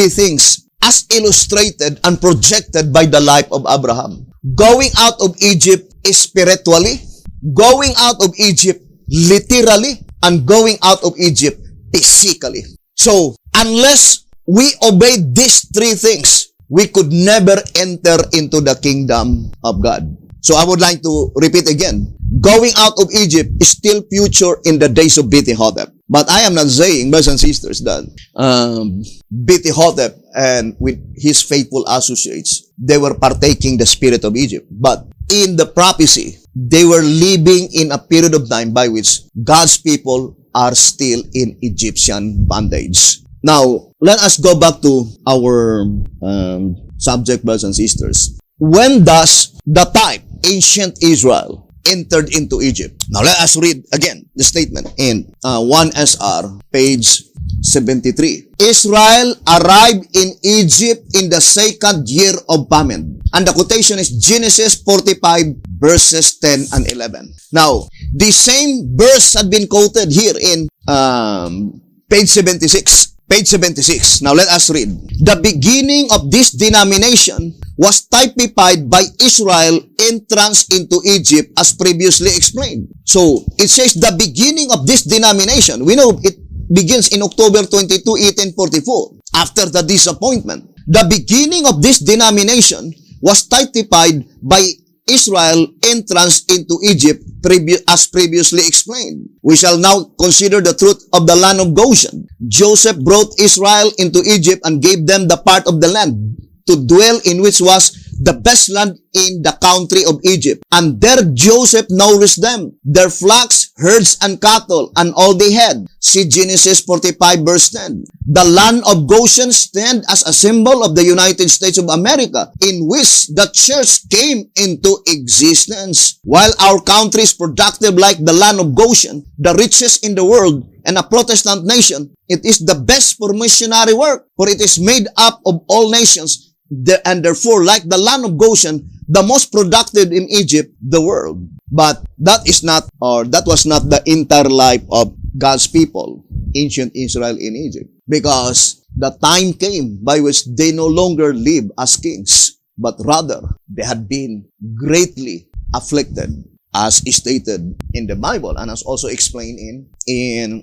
things as illustrated and projected by the life of Abraham. Going out of Egypt is spiritually, going out of Egypt literally, and going out of Egypt physically. So, unless we obey these three things, we could never enter into the kingdom of God. So, I would like to repeat again. Going out of Egypt is still future in the days of Beti-Hotep. But I am not saying, brothers and sisters, that Beti-Hotep and with his faithful associates, they were partaking the spirit of Egypt. But in the prophecy, they were living in a period of time by which God's people are still in Egyptian bondage. Now, let us go back to our subject, brothers and sisters. When does the type, ancient Israel, entered into Egypt? Now, let us read again the statement in 1SR, page 73. Israel arrived in Egypt in the second year of famine. And the quotation is Genesis 45, verses 10 and 11. Now, the same verse had been quoted here in page 76. Page 76. Now, let us read. The beginning of this denomination was typified by Israel's entrance into Egypt as previously explained. So, it says the beginning of this denomination. We know it begins in October 22, 1844, after the disappointment. The beginning of this denomination was typified by Israel's entrance into Egypt as previously explained. We shall now consider the truth of the land of Goshen. Joseph brought Israel into Egypt and gave them the part of the land to dwell in, which was the best land in the country of Egypt. And there Joseph nourished them, their flocks, herds, and cattle, and all they had. See Genesis 45, verse 10. The land of Goshen stands as a symbol of the United States of America, in which the church came into existence. While our country is productive like the land of Goshen, the richest in the world, and a Protestant nation, it is the best for missionary work, for it is made up of all nations, and therefore, like the land of Goshen, the most productive in Egypt, the world. But that was not the entire life of God's people, ancient Israel in Egypt. Because the time came by which they no longer live as kings, but rather they had been greatly afflicted as stated in the Bible and as also explained in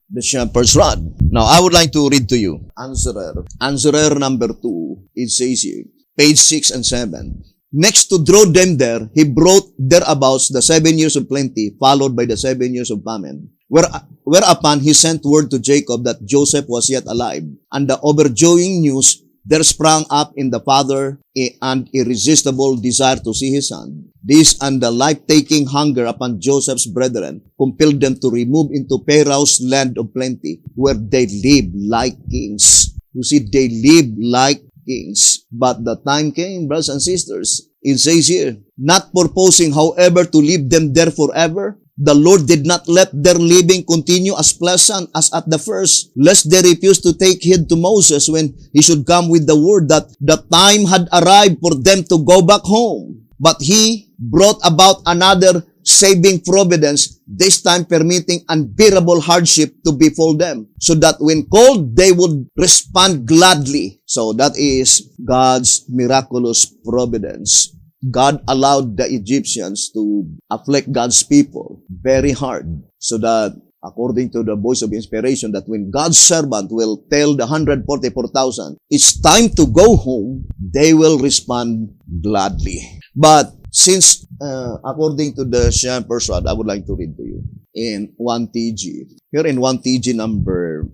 the shepherd's rod. Now, I would like to read to you answerer number 2. It says here, page 6 and 7. Next to draw them there, he brought thereabouts the 7 years of plenty, followed by the 7 years of famine. Whereupon he sent word to Jacob that Joseph was yet alive, and the overjoying news there sprang up in the father an irresistible desire to see his son. This and the life-taking hunger upon Joseph's brethren compelled them to remove into Pharaoh's land of plenty, where they lived like kings. You see, they lived like kings. But the time came, brothers and sisters, it says here, not purposing, however, to leave them there forever, the Lord did not let their living continue as pleasant as at the first, lest they refuse to take heed to Moses when he should come with the word that the time had arrived for them to go back home. But he brought about another saving providence, this time permitting unbearable hardship to befall them, so that when called, they would respond gladly. So that is God's miraculous providence. God allowed the Egyptians to afflict God's people very hard, so that according to the voice of inspiration, that when God's servant will tell the 144,000, it's time to go home, they will respond gladly. But since, according to the shepherd's rod, I would like to read to you in 1 TG. Here in 1 TG number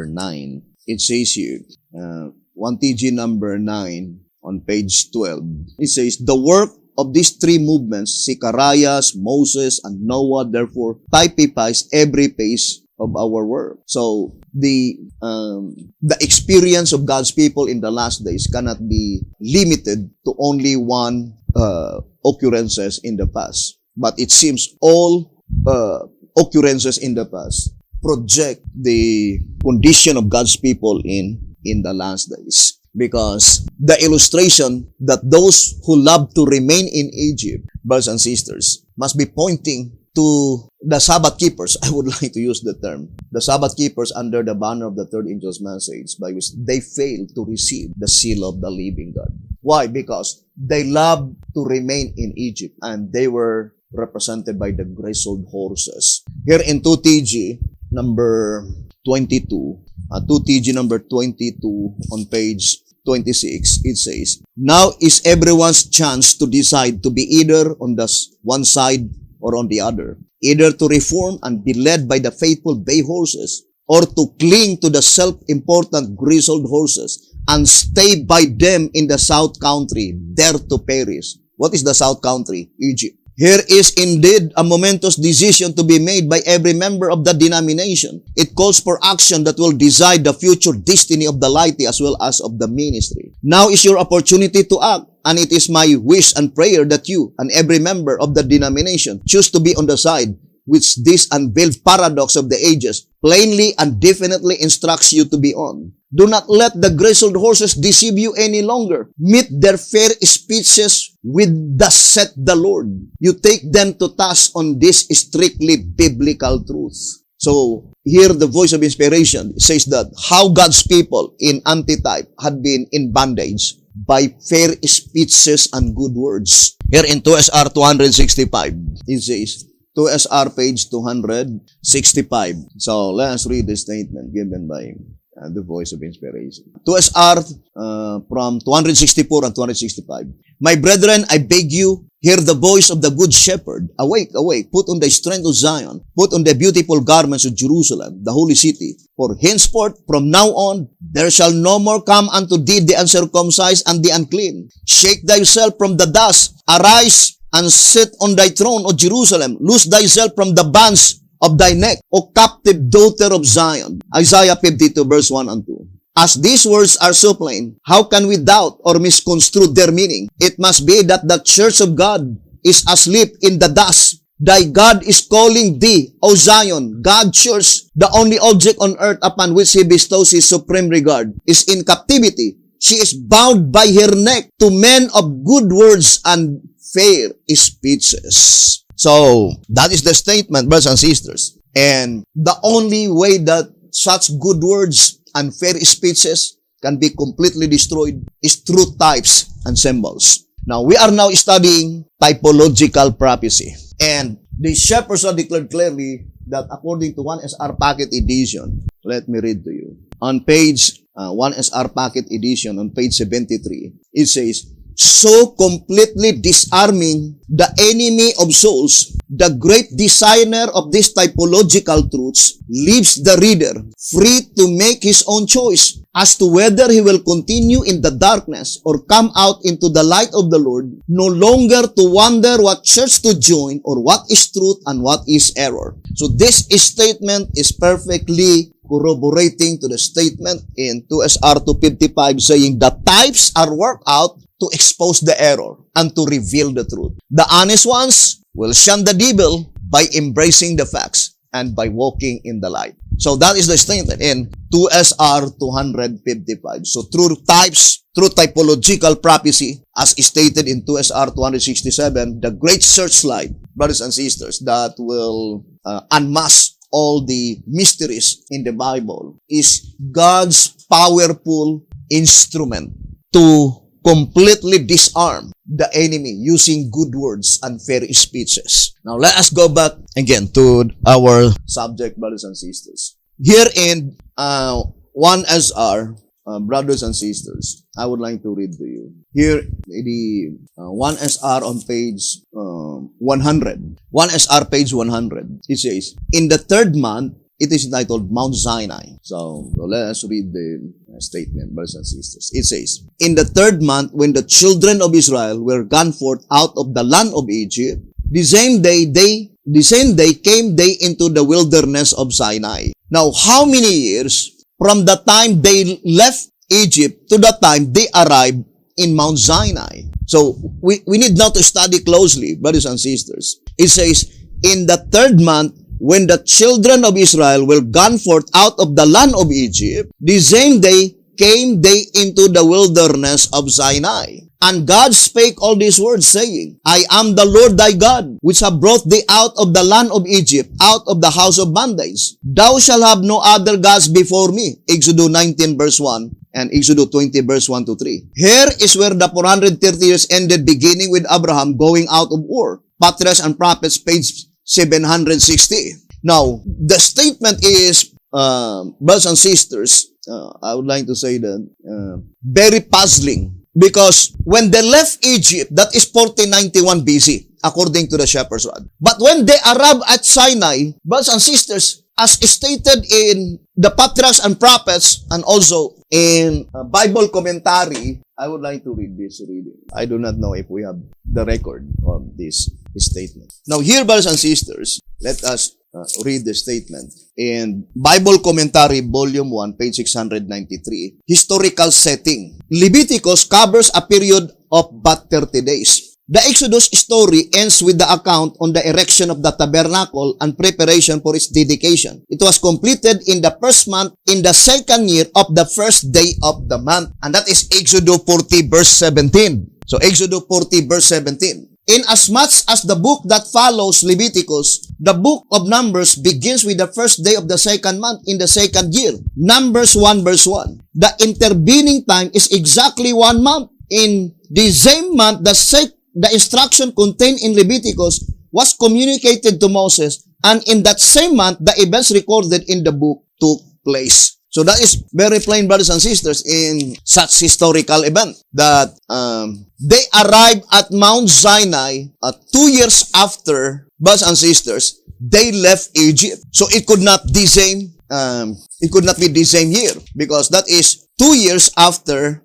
9, it says here, 1 TG number 9, on page 12, it says, the work of these three movements, Zechariah, Moses, and Noah, therefore, typifies every phase of our work. So, the experience of God's people in the last days cannot be limited to only one occurrences in the past. But it seems all occurrences in the past project the condition of God's people in the last days. Because the illustration that those who love to remain in Egypt, brothers and sisters, must be pointing to the Sabbath keepers. I would like to use the term. The Sabbath keepers under the banner of the third angel's message, by which they failed to receive the seal of the living God. Why? Because they loved to remain in Egypt, and they were represented by the grizzled horses. Here in 2TG number 22, 2TG number 22 on page 26, it says, now is everyone's chance to decide to be either on the one side or on the other, either to reform and be led by the faithful bay horses, or to cling to the self-important grizzled horses and stay by them in the south country, there to perish. What is the south country? Egypt. Here is indeed a momentous decision to be made by every member of the denomination. It calls for action that will decide the future destiny of the laity as well as of the ministry. Now is your opportunity to act, and it is my wish and prayer that you and every member of the denomination choose to be on the side which this unveiled paradox of the ages plainly and definitely instructs you to be on. Do not let the grizzled horses deceive you any longer. Meet their fair speeches with thus saith the Lord. You take them to task on this strictly biblical truth. So, here the voice of inspiration says that how God's people in antitype had been in bondage by fair speeches and good words. Here in 2SR 265, it says, 2SR page 265. So, let us read the statement given by the voice of inspiration. 2SR from 264 and 265. My brethren, I beg you, hear the voice of the good shepherd. Awake, awake, put on the strength of Zion, put on the beautiful garments of Jerusalem, the holy city. For henceforth, from now on, there shall no more come unto thee the uncircumcised and the unclean. Shake thyself from the dust, arise and sit on thy throne, O Jerusalem. Loose thyself from the bands of thy neck, O captive daughter of Zion. Isaiah 52 verse 1 and 2. As these words are so plain, how can we doubt or misconstrue their meaning? It must be that the church of God is asleep in the dust. Thy God is calling thee, O Zion. God's church, the only object on earth upon which He bestows His supreme regard, is in captivity. She is bound by her neck to men of good words and fair speeches. So, that is the statement, brothers and sisters. And the only way that such good words and fair speeches can be completely destroyed is through types and symbols. Now, we are now studying typological prophecy. And the shepherds are declared clearly that according to 1SR Packet Edition, let me read to you. On page 1SR Packet Edition, on page 73, it says, so completely disarming the enemy of souls, the great designer of these typological truths leaves the reader free to make his own choice as to whether he will continue in the darkness or come out into the light of the Lord, no longer to wonder what church to join or what is truth and what is error. So this statement is perfectly corroborating to the statement in 2SR 255 saying the types are worked out to expose the error and to reveal the truth. The honest ones will shun the devil by embracing the facts and by walking in the light. So that is the statement in 2SR 255. So through types, through typological prophecy, as stated in 2SR 267, the great searchlight, brothers and sisters, that will unmask all the mysteries in the Bible is God's powerful instrument to completely disarm the enemy using good words and fair speeches. Now, let us go back again to our subject, brothers and sisters. Here in 1SR, brothers and sisters, I would like to read to you. Here, the 1SR on page 100. 1SR page 100. It says, in the third month, it is entitled Mount Sinai. So let us read the statement, brothers and sisters. It says, in the third month, when the children of Israel were gone forth out of the land of Egypt, the same day came they into the wilderness of Sinai. Now, how many years from the time they left Egypt to the time they arrived in Mount Sinai? So we need now to study closely, brothers and sisters. It says, in the third month, when the children of Israel were gone forth out of the land of Egypt, the same day came they into the wilderness of Sinai. And God spake all these words, saying, I am the Lord thy God, which have brought thee out of the land of Egypt, out of the house of bondage. Thou shalt have no other gods before me. Exodus 19 verse 1 and Exodus 20 verse 1 to 3. Here is where the 430 years ended, beginning with Abraham going out of Ur. Patriarchs and Prophets, page 760. Now, the statement is, brothers and sisters, I would like to say that, very puzzling. Because when they left Egypt, that is 1491 BC, according to the shepherd's rod. But when they arrived at Sinai, brothers and sisters, as stated in the Patriarchs and Prophets, and also in Bible commentary, I would like to read this reading. I do not know if we have the record of this statement. Now here, brothers and sisters, let us read the statement. In Bible Commentary, Volume 1, page 693, Historical Setting. Leviticus covers a period of but 30 days. The Exodus story ends with the account on the erection of the tabernacle and preparation for its dedication. It was completed in the first month, in the second year of the first day of the month. And that is Exodus 40 verse 17. So Exodus 40 verse 17. Inasmuch as the book that follows Leviticus, the book of Numbers, begins with the first day of the second month in the second year. Numbers 1 verse 1. The intervening time is exactly 1 month. In the same month, the instruction contained in Leviticus was communicated to Moses, and in that same month, the events recorded in the book took place. So that is very plain, brothers and sisters, in such historical event that they arrived at Mount Sinai 2 years after, brothers and sisters, they left Egypt. So it could not be the same year, because that is 2 years after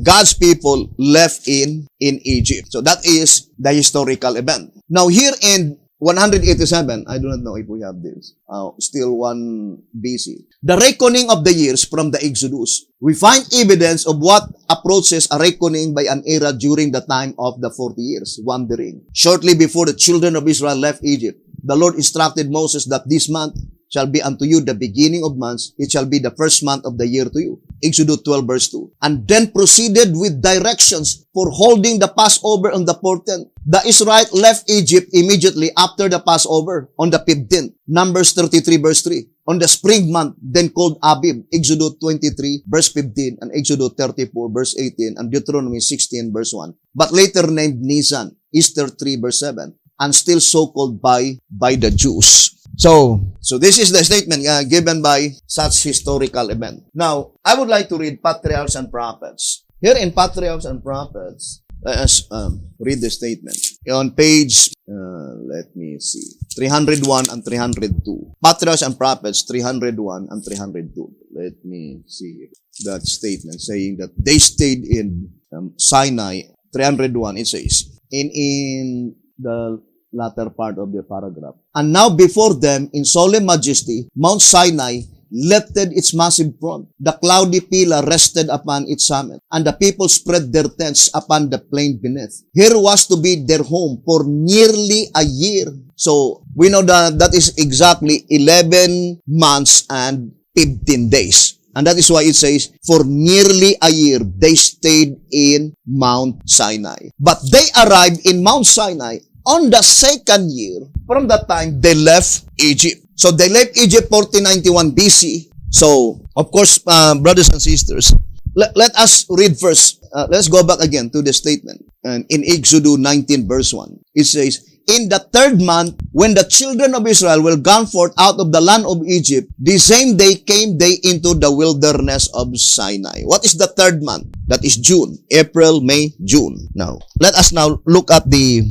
God's people left in Egypt. So that is the historical event. Now here in 187, I do not know if we have this, still 1 BC. The reckoning of the years from the Exodus. We find evidence of what approaches a reckoning by an era during the time of the 40 years wandering. Shortly before the children of Israel left Egypt, the Lord instructed Moses that this month shall be unto you the beginning of months. It shall be the first month of the year to you. Exodus 12 verse 2. And then proceeded with directions for holding the Passover on the 14th. The Israelites left Egypt immediately after the Passover on the 15th. Numbers 33 verse 3. on the spring month, then called Abib, Exodus 23, verse 15, and Exodus 34, verse 18, and Deuteronomy 16, verse 1. But later named Nisan, Easter 3, verse 7, and still so called by the Jews. So this is the statement given by such historical event. Now, I would like to read Patriarchs and Prophets. Here in Patriarchs and Prophets, let us read the statement. On page, let me see, 301 and 302. Patriarchs and Prophets, 301 and 302. Let me see that statement saying that they stayed in Sinai. 301, it says, in the latter part of the paragraph. And now before them, in solemn majesty, Mount Sinai lifted its massive front. The cloudy pillar rested upon its summit, and the people spread their tents upon the plain beneath. Here was to be their home for nearly a year. So, we know that is exactly 11 months and 15 days. And that is why it says, for nearly a year, they stayed in Mount Sinai. But they arrived in Mount Sinai on the second year from the time they left Egypt. So they left Egypt 1491 BC. So, of course, brothers and sisters, let us read first. Let's go back again to the statement. And in Exodus 19 verse 1, it says, in the third month, when the children of Israel were gone forth out of the land of Egypt, the same day came they into the wilderness of Sinai. What is the third month? That is June. April, May, June. Now, let us now look at the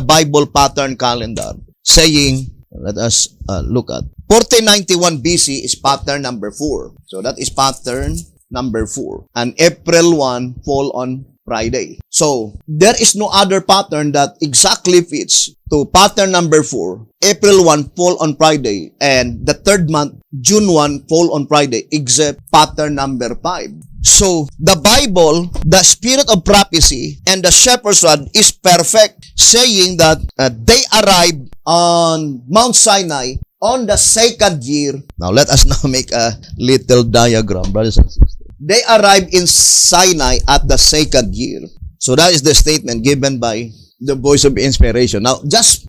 Bible pattern calendar, saying, let us look at 1491 BC is pattern number 4. So that is pattern number 4. And April 1 fall on Friday. So there is no other pattern that exactly fits to pattern number 4. April 1 fall on Friday, and the third month, June 1 fall on Friday, except pattern number 5. So, the Bible, the spirit of prophecy, and the shepherd's rod is perfect, saying that they arrived on Mount Sinai on the second year. Now, let us now make a little diagram, brothers and sisters. They arrived in Sinai at the second year. So, that is the statement given by the voice of inspiration. Now, just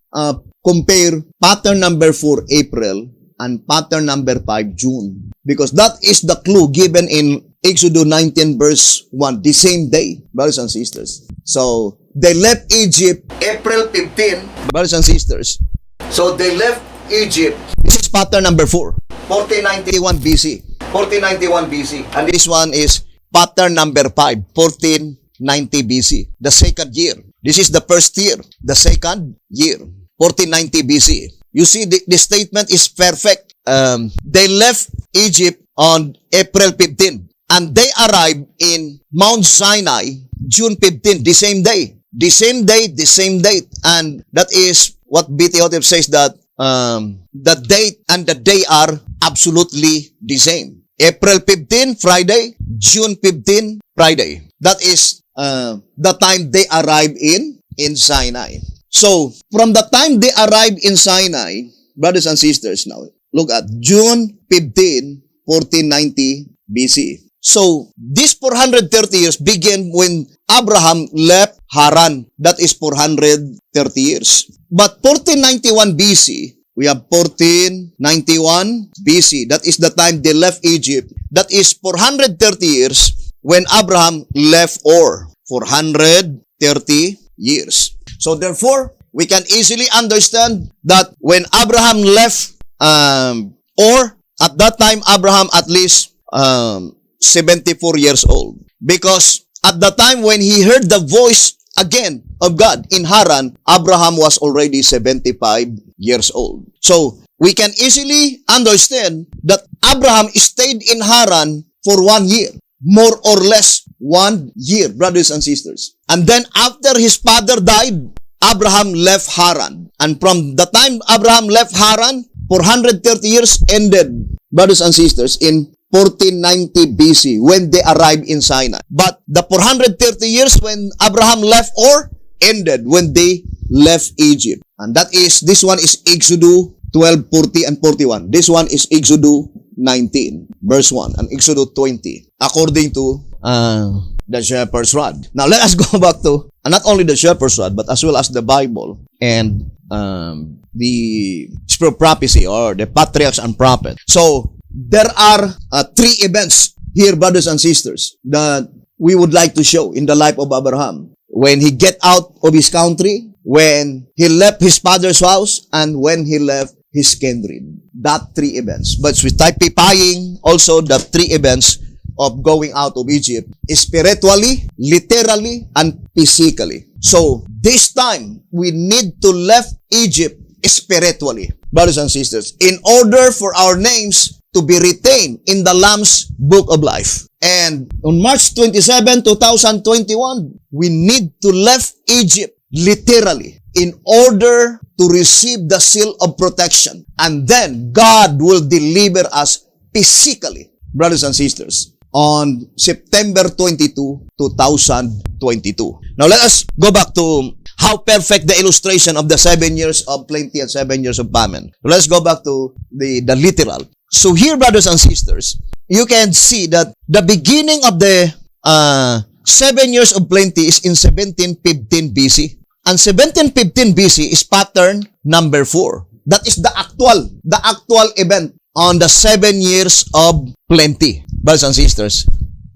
compare pattern number 4, April, and pattern number 5, June. Because that is the clue given in Exodus 19 verse 1, the same day, brothers and sisters. So, they left Egypt April 15, brothers and sisters. So, they left Egypt. This is pattern number 4, 1491 BC. 1491 BC. And this one is pattern number 5, 1490 BC. The second year. This is the first year. The second year, 1490 BC. You see, the statement is perfect. They left Egypt on April 15. And they arrived in Mount Sinai, June 15, the same day. The same day, the same date. And that is what B.T. Hotep says that the date and the day are absolutely the same. April 15, Friday. June 15, Friday. That is the time they arrived in Sinai. So, from the time they arrived in Sinai, brothers and sisters, now, look at June 15, 1490 BC. So, this 430 years begin when Abraham left Haran. That is 430 years. But 1491 BC, we have 1491 BC. That is the time they left Egypt. That is 430 years when Abraham left Ur. 430 years. So, therefore, we can easily understand that when Abraham left Ur, at that time, Abraham at least 74 years old. Because at the time when he heard the voice again of God in Haran, Abraham was already 75 years old. So, we can easily understand that Abraham stayed in Haran for 1 year. More or less 1 year, brothers and sisters. And then after his father died, Abraham left Haran. And from the time Abraham left Haran, 430 years ended, brothers and sisters, in 1490 BC when they arrived in Sinai. But the 430 years when Abraham left Ur ended when they left Egypt. And this one is Exodus 12, 40, and 41. This one is Exodus 19, verse 1, and Exodus 20, according to the shepherd's rod. Now, let us go back to not only the shepherd's rod, but as well as the Bible and the spirit of prophecy or the Patriarchs and Prophets. So, there are 3 events here, brothers and sisters, that we would like to show in the life of Abraham. When he get out of his country, when he left his father's house, and when he left his kindred. That 3 events. But we're typifying also the 3 events of going out of Egypt, spiritually, literally, and physically. So, this time, we need to left Egypt spiritually, brothers and sisters, in order for our names to be retained in the Lamb's Book of Life. And on March 27, 2021, we need to left Egypt literally in order to receive the seal of protection. And then God will deliver us physically, brothers and sisters, on September 22, 2022. Now let us go back to how perfect the illustration of the 7 years of plenty and 7 years of famine. Let's go back to the literal. So here, brothers and sisters, you can see that the beginning of the 7 years of plenty is in 1715 BC. And 1715 BC is pattern number 4. That is the actual event on the 7 years of plenty, brothers and sisters.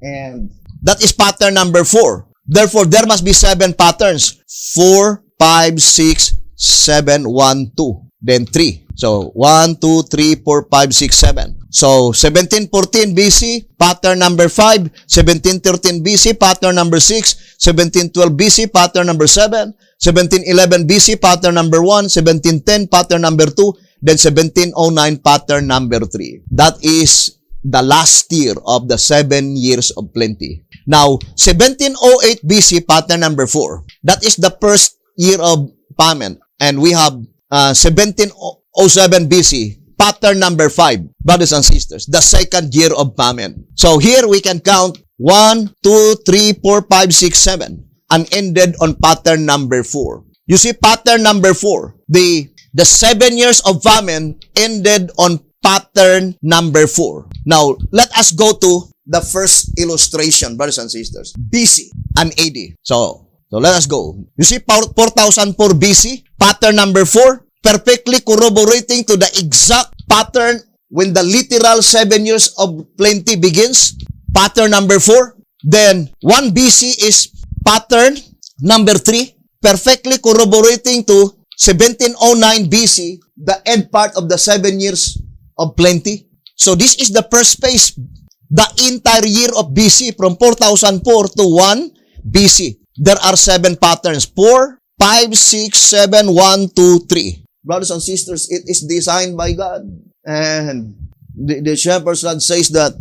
And that is pattern number 4. Therefore, there must be 7 patterns. 4, 5, 6, 7, 1, 2. Then 3. So, 1, 2, 3, 4, 5, 6, 7. So, 1714 BC, pattern number 5. 1713 BC, pattern number 6. 1712 BC, pattern number 7. 1711 BC, pattern number 1. 1710, pattern number 2. Then 1709, pattern number 3. That is the last year of the 7 years of plenty. Now, 1708 BC, pattern number 4. That is the first year of famine. And we have 1707 BC, pattern number 5, brothers and sisters, the second year of famine. So here we can count 1, 2, 3, 4, 5, 6, 7, and ended on pattern number 4. You see, pattern number 4, the 7 years of famine ended on pattern number 4. Now, let us go to the first illustration, brothers and sisters, BC and AD. So let us go. You see, 4004 BC, pattern number 4, perfectly corroborating to the exact pattern when the literal 7 years of plenty begins. Pattern number 4. Then 1 BC is pattern number 3, perfectly corroborating to 1709 BC, the end part of the 7 years of plenty. So this is the first phase, the entire year of BC, from 4004 to 1 BC. There are 7 patterns, 4, 5, 6, 7, 1, 2, 3. Brothers and sisters, it is designed by God. And the shepherd's lad says that,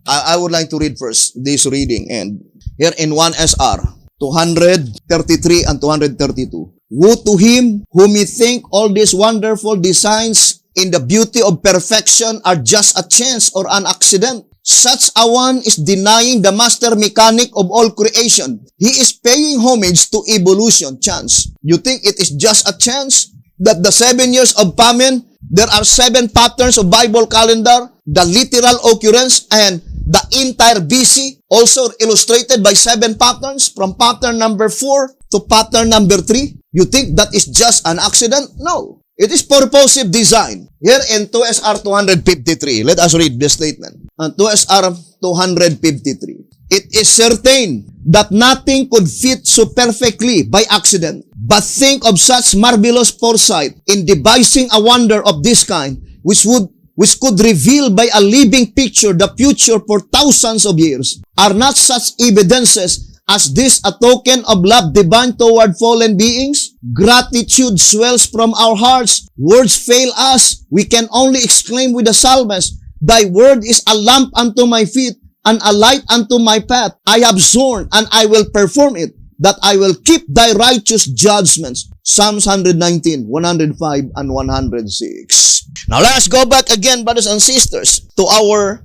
I would like to read first this reading. And here in 1 SR, 233 and 232. Woe to him whom he think all these wonderful designs in the beauty of perfection are just a chance or an accident. Such a one is denying the master mechanic of all creation. He is paying homage to evolution, chance. You think it is just a chance that the 7 years of famine, there are 7 patterns of Bible calendar, the literal occurrence, and the entire BC, also illustrated by 7 patterns from pattern number 4 to pattern number 3. You think that is just an accident? No. It is purposive design. Here in 2SR 253, let us read this statement. 2SR 253. It is certain that nothing could fit so perfectly by accident. But think of such marvelous foresight in devising a wonder of this kind, which could reveal by a living picture the future for thousands of years. Are not such evidences as this a token of love divine toward fallen beings? Gratitude swells from our hearts. Words fail us. We can only exclaim with the psalmist, Thy word is a lamp unto my feet and a light unto my path. I have sworn and I will perform it, that I will keep thy righteous judgments. Psalms 119, 105, and 106. Now let us go back again, brothers and sisters, to our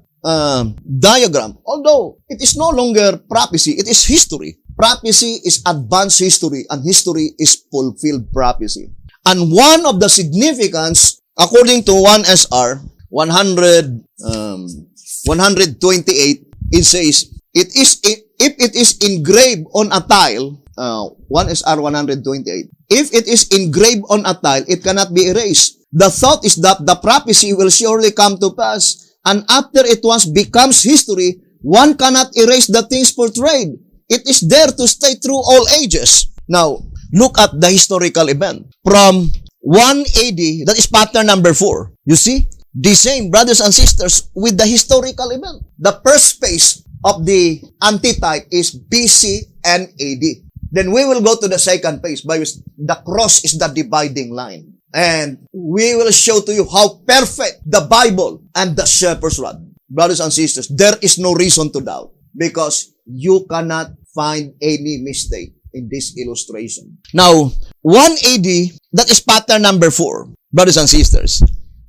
diagram. Although it is no longer prophecy, it is history. Prophecy is advanced history, and history is fulfilled prophecy. And one of the significance, according to 1SR 128, it says, if it is engraved on a tile, 1SR 128, If it is engraved on a tile, it cannot be erased. The thought is that the prophecy will surely come to pass, and after it once becomes history, one cannot erase the things portrayed. It is there to stay through all ages. Now, look at the historical event. From 1 AD, that is pattern number 4. You see? The same, brothers and sisters, with the historical event. The first phase of the antitype is BC and AD. Then we will go to the second phase, by which the cross is the dividing line. And we will show to you how perfect the Bible and the shepherd's rod. Brothers and sisters, there is no reason to doubt, because you cannot find any mistake in this illustration. Now, 1 AD, that is pattern number 4, brothers and sisters.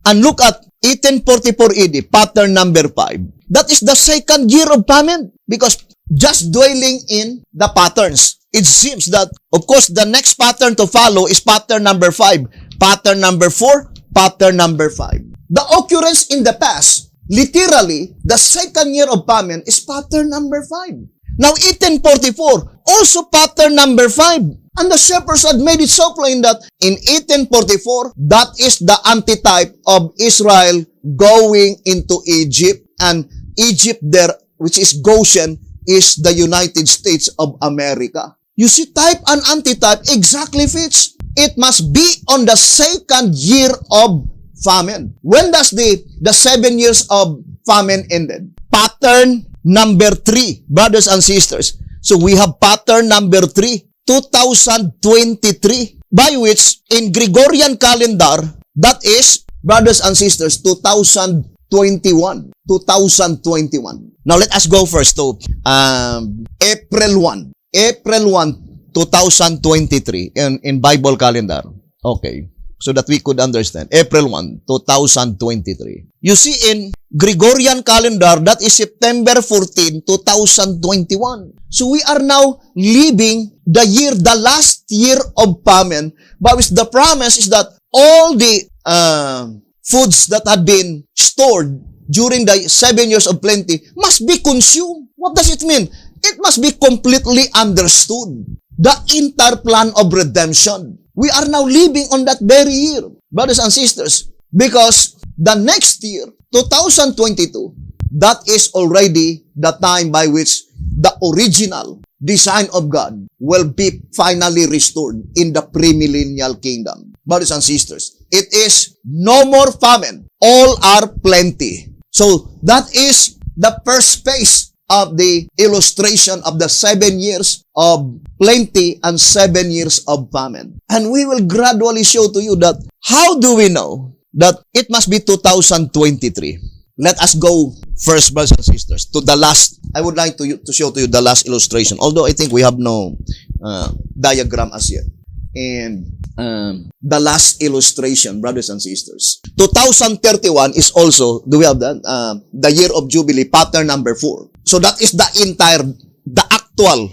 And look at 1844 AD, pattern number 5. That is the second year of famine, because just dwelling in the patterns, it seems that, of course, the next pattern to follow is pattern number 5, pattern number 4, pattern number 5. The occurrence in the past, literally, the second year of famine is pattern number 5. Now, 1844, also pattern number 5. And the shepherds had made it so plain that in 1844, that is the antitype of Israel going into Egypt. And Egypt there, which is Goshen, is the United States of America. You see, type and antitype exactly fits. It must be on the second year of famine. When does the 7 years of famine ended? Pattern number 3, brothers and sisters. So we have pattern number 3, 2023, by which in Gregorian calendar, that is, brothers and sisters, 2021. 2021. Now let us go first to April 1. April 1, 2023 in Bible calendar. Okay. So that we could understand. April 1, 2023. You see, in Gregorian calendar, that is September 14, 2021. So we are now living the last year of famine, but the promise is that all the foods that had been stored during the 7 years of plenty must be consumed. What does it mean? It must be completely understood. The entire plan of redemption. We are now living on that very year, brothers and sisters, because the next year, 2022, that is already the time by which the original design of God will be finally restored in the premillennial kingdom. Brothers and sisters, it is no more famine. All are plenty. So that is the first phase of the illustration of the 7 years of plenty and 7 years of famine. And we will gradually show to you that how do we know that it must be 2023? Let us go first, brothers and sisters, to the last. I would like to show to you the last illustration. Although I think we have no diagram as yet. And the last illustration, brothers and sisters. 2031 is also, do we have that? The year of Jubilee, pattern number 4. So that is the actual,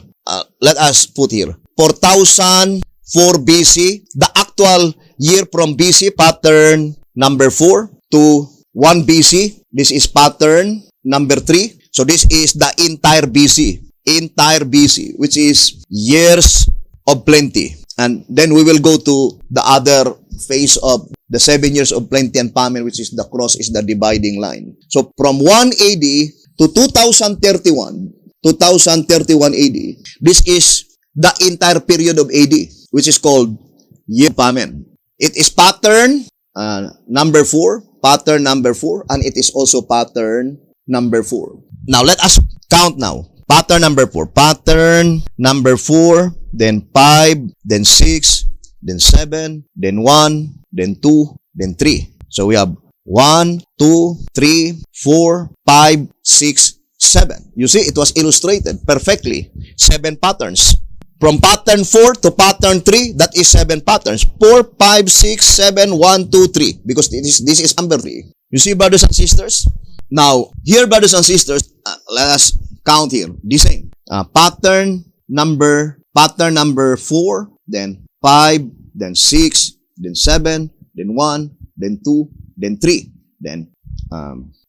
let us put here, 4004 BC, the actual year from BC, pattern number 4 to 1 BC. This is pattern number 3. So this is the entire BC, which is years of plenty. And then we will go to the other phase of the 7 years of plenty and famine, which is the cross is the dividing line. So from 1 AD to 2031 AD, this is the entire period of AD, which is called year of famine. It is pattern number 4, and it is also pattern number 4. Now let us count now. Pattern number 4, then 5, then 6, then 7, then 1, then 2, then 3. So we have 1, 2, 3, 4, 5, 6, 7. You see, it was illustrated perfectly. 7 patterns. From pattern 4 to pattern 3, that is 7 patterns. 4, 5, 6, 7, 1, 2, 3. Because this is number 3. You see, brothers and sisters? Now, here, brothers and sisters, let us count here. The same. Pattern number 4, then 5, then 6, then 7, then 1, then 2, then 3. Then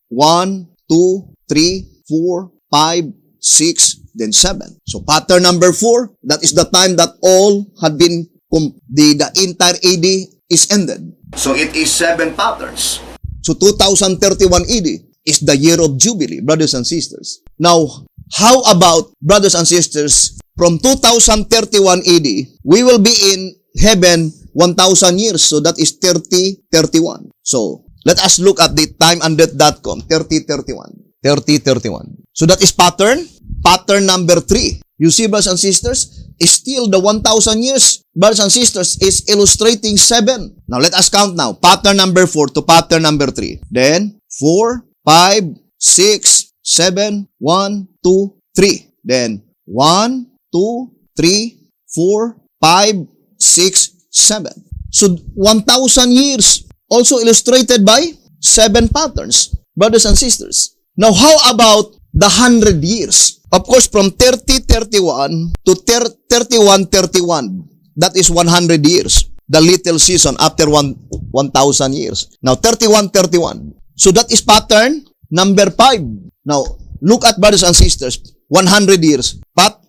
1, 2, 3, 4, 5, 6, then 7. So pattern number 4, that is the time that all had been the entire AD is ended. So it is 7 patterns. So 2031 AD is the year of Jubilee, brothers and sisters. Now, how about, brothers and sisters, from 2031 AD, we will be in heaven 1,000 years. So that is 3031. So let us look at the timeanddate.com, 3031. 3031. So that is pattern number 3. You see, brothers and sisters, is still the 1,000 years, brothers and sisters, is illustrating 7. Now, let us count now. Pattern number 4 to pattern number 3. Then, 4, 5, 6, 7, 1, 2, 3. Then, 1, 2, 3, 4, 5, 6, 7. So, 1,000 years also illustrated by 7 patterns, brothers and sisters. Now, how about the 100 years? Of course, from 3031 to 3131, that is 100 years. The little season after 1,000 years. Now, 3131. So, that is pattern number 5. Now, look at, brothers and sisters, 100 years.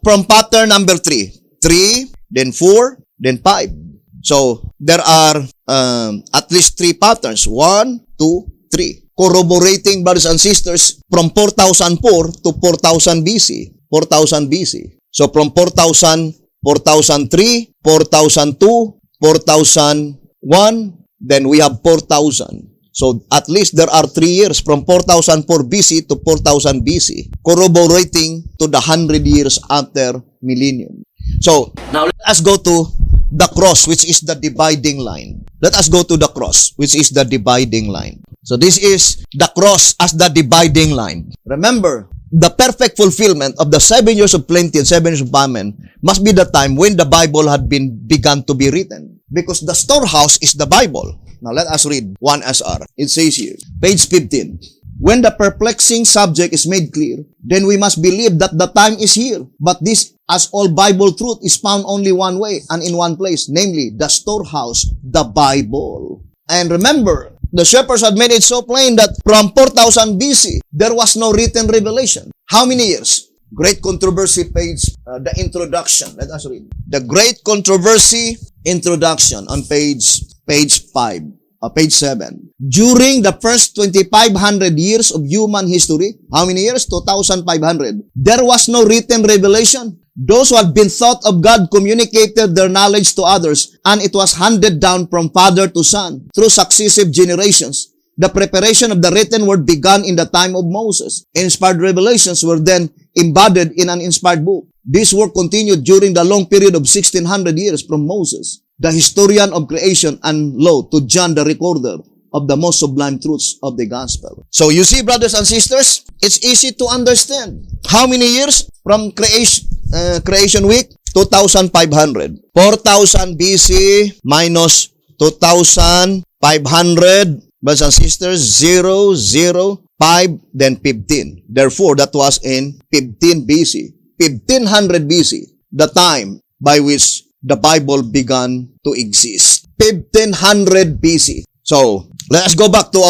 From pattern number 3. 3, then 4, then 5. So, there are at least 3 patterns. 1, 2, 3. Corroborating, brothers and sisters, from 4004 to 4000 BC. 4000 BC. So, from 4000, 4003, 4002, 4001, then we have 4000. So, at least there are 3 years from 4004 BC to 4000 BC, corroborating to the 100 years after millennium. So, now let us go to the cross, which is the dividing line. Let us go to the cross, which is the dividing line. So, this is the cross as the dividing line. Remember, the perfect fulfillment of the 7 years of plenty and 7 years of famine must be the time when the Bible had begun to be written. Because the storehouse is the Bible. Now, let us read 1 SR. It says here, page 15. When the perplexing subject is made clear, then we must believe that the time is here. But this, as all Bible truth, is found only one way and in one place, namely the storehouse, the Bible. And remember, the shepherds had made it so plain that from 4000 BC, there was no written revelation. How many years? Great Controversy page, the introduction. Let us read. The Great Controversy introduction on page 5, page 7. During the first 2,500 years of human history, how many years? 2,500. There was no written revelation. Those who had been thought of God communicated their knowledge to others, and it was handed down from father to son through successive generations. The preparation of the written word began in the time of Moses. Inspired revelations were then embodied in an inspired book. This work continued during the long period of 1,600 years from Moses, the historian of creation and law, to John, the recorder of the most sublime truths of the gospel. So you see, brothers and sisters, it's easy to understand. How many years from creation week? 2,500. 4,000 BC minus 2,500, brothers and sisters, 0, 0, 5, then 15. Therefore, that was in 15 BC. 1500 BC, the time by which the Bible began to exist. 1500 BC. So, let us go back to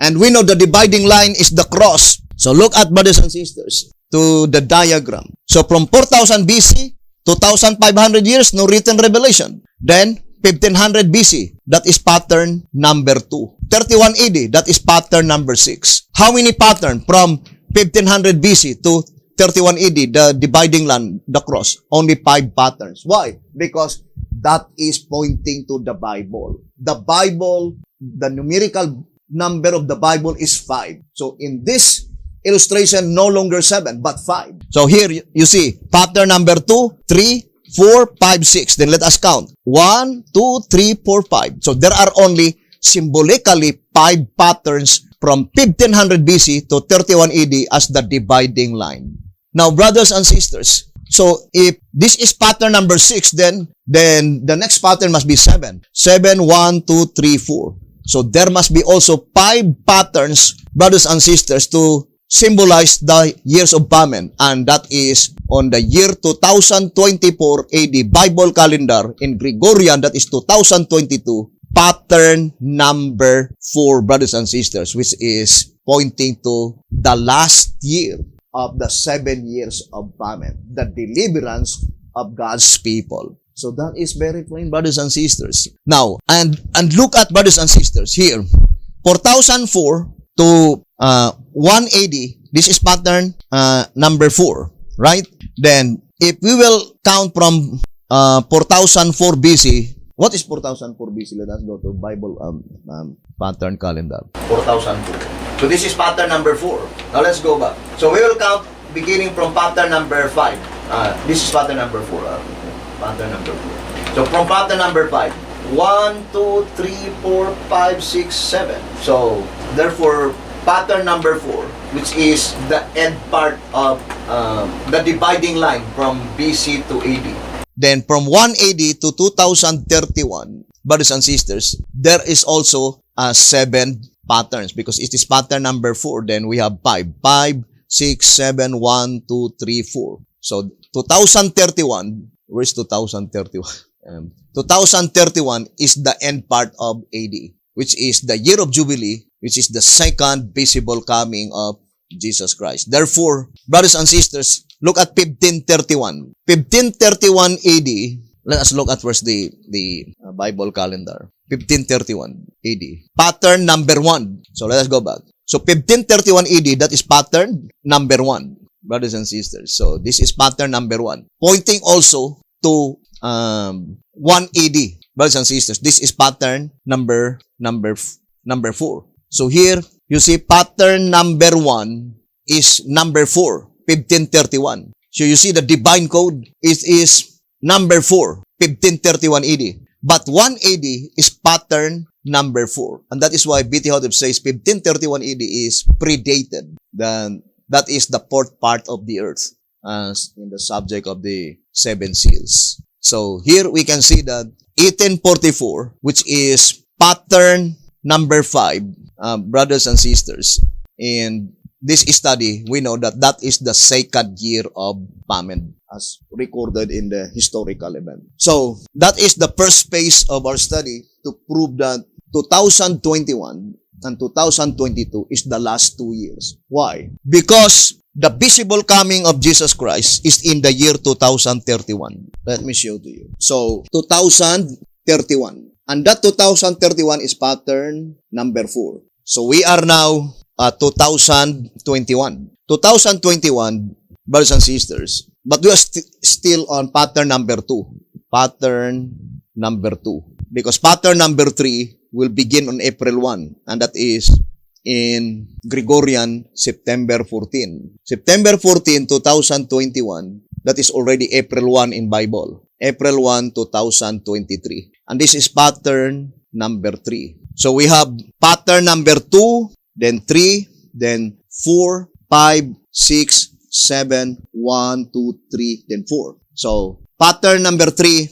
and we know the dividing line is the cross. So, look at, brothers and sisters, to the diagram. So, from 4000 BC, 2500 years, no written revelation. Then, 1500 BC, that is pattern number 2. 31 AD, that is pattern number 6. How many pattern from 1500 BC to 31 AD, the dividing line, the cross? Only 5 patterns. Why? Because that is pointing to the Bible. The Bible, the numerical number of the Bible is 5. So in this illustration, no longer 7, but 5. So here you see pattern number 2, 3, 4, 5, 6. Then let us count. 1, 2, 3, 4, 5. So there are only symbolically 5 patterns from 1500 BC to 31 AD as the dividing line. Now, brothers and sisters, so if this is pattern number 6, then the next pattern must be 7. 7, 1, 2, 3, 4. So there must be also 5 patterns, brothers and sisters, to symbolize the years of famine. And that is on the year 2024 AD Bible calendar in Gregorian, that is 2022, pattern number 4, brothers and sisters, which is pointing to the last year of the 7 years of famine, the deliverance of God's people. So that is very plain, brothers and sisters. Now, and look at, brothers and sisters, here, 4004 to 180, this is pattern number 4, right? Then, if we will count from 4004 BC, what is 4004 BC? Let us go to Bible pattern calendar. 4004. So this is pattern number 4. Now let's go back. So we will count beginning from pattern number 5. This is pattern number 4. Pattern number 4. So from pattern number 5, 1, 2, 3, 4, 5, 6, 7. So therefore, pattern number 4, which is the end part of the dividing line from BC to AD. Then from 180 to 2031, brothers and sisters, there is also 7 patterns because it is pattern number 4. Then we have 5, 6, 7, 1, 2, 3, 4. So 2031, where's 2031? 2031 is the end part of AD, which is the year of Jubilee, which is the second visible coming of Jesus Christ. Therefore, brothers and sisters, look at 1531. 1531 AD, let us look at first the Bible calendar. 1531 AD. Pattern number 1. So let us go back. So 1531 AD, that is pattern number 1, brothers and sisters. So this is pattern number 1. Pointing also to 180, brothers and sisters. This is pattern number 4. So here, you see pattern number 1 is number 4, 1531. So you see the divine code is number 4, 1531 AD. But 180 is pattern number 4. And that is why BT Hotep says 1531 AD is predated. Then that is the 4th part of the earth as in the subject of the 7 seals. So here we can see that 1844, which is pattern number 5, brothers and sisters, in this study, we know that that is the second year of famine as recorded in the historical event. So that is the first phase of our study to prove that 2021 and 2022 is the last 2 years. Why? Because the visible coming of Jesus Christ is in the year 2031. Let me show to you. So, 2031. And that 2031 is pattern number 4. So, we are now at 2021. 2021, brothers and sisters, but we are still on pattern number 2. Pattern number 2. Because pattern number 3 will begin on April 1. And that is in Gregorian, September 14. September 14, 2021, that is already April 1 in Bible. April 1, 2023. And this is pattern number 3. So we have pattern number 2, then 3, then 4, 5, 6, 7, 1, 2, 3, then 4. So pattern number 3,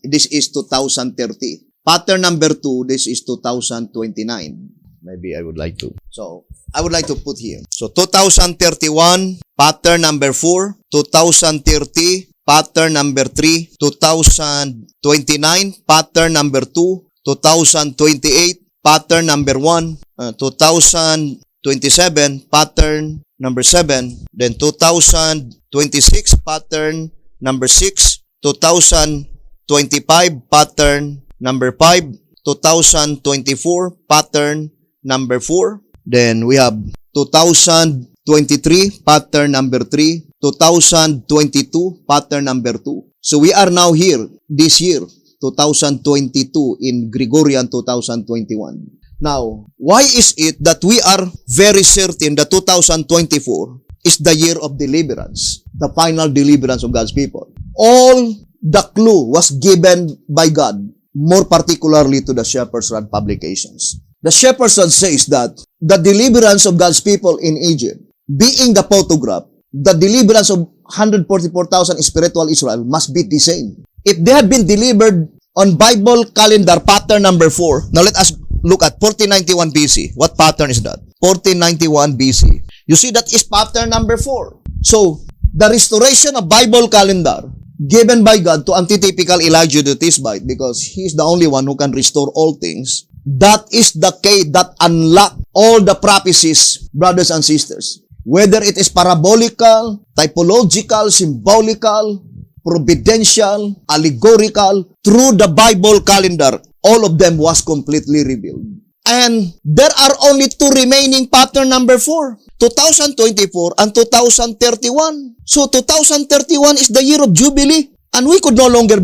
this is 2030. Pattern number 2, this is 2029. Maybe I would like to. So, I would like to put here. So, 2031, pattern number 4. 2030, pattern number 3. 2029, pattern number 2. 2028, pattern number 1. 2027, pattern number 7. Then, 2026, pattern number 6. 2025, pattern number 5. 2024, pattern number 4. Then we have 2023, pattern number 3. 2022, pattern number 2. So we are now here, this year, 2022, in Gregorian 2021. Now, why is it that we are very certain that 2024 is the year of deliverance, the final deliverance of God's people? All the clue was given by God, more particularly to the Shepherd's Rod publications. The Shepherd's Rod says that the deliverance of God's people in Egypt, being the photograph, the deliverance of 144,000 spiritual Israel must be the same. If they had been delivered on Bible calendar pattern number 4, now let us look at 1491 BC. What pattern is that? 1491 BC. You see, that is pattern number 4. So, the restoration of Bible calendar given by God to antitypical Elijah the Tishbite, because he is the only one who can restore all things. That is the key that unlock all the prophecies, brothers and sisters. Whether it is parabolical, typological, symbolical, providential, allegorical, through the Bible calendar, all of them was completely revealed. And there are only two remaining pattern number 4, 2024 and 2031. So 2031 is the year of Jubilee, and we could no longer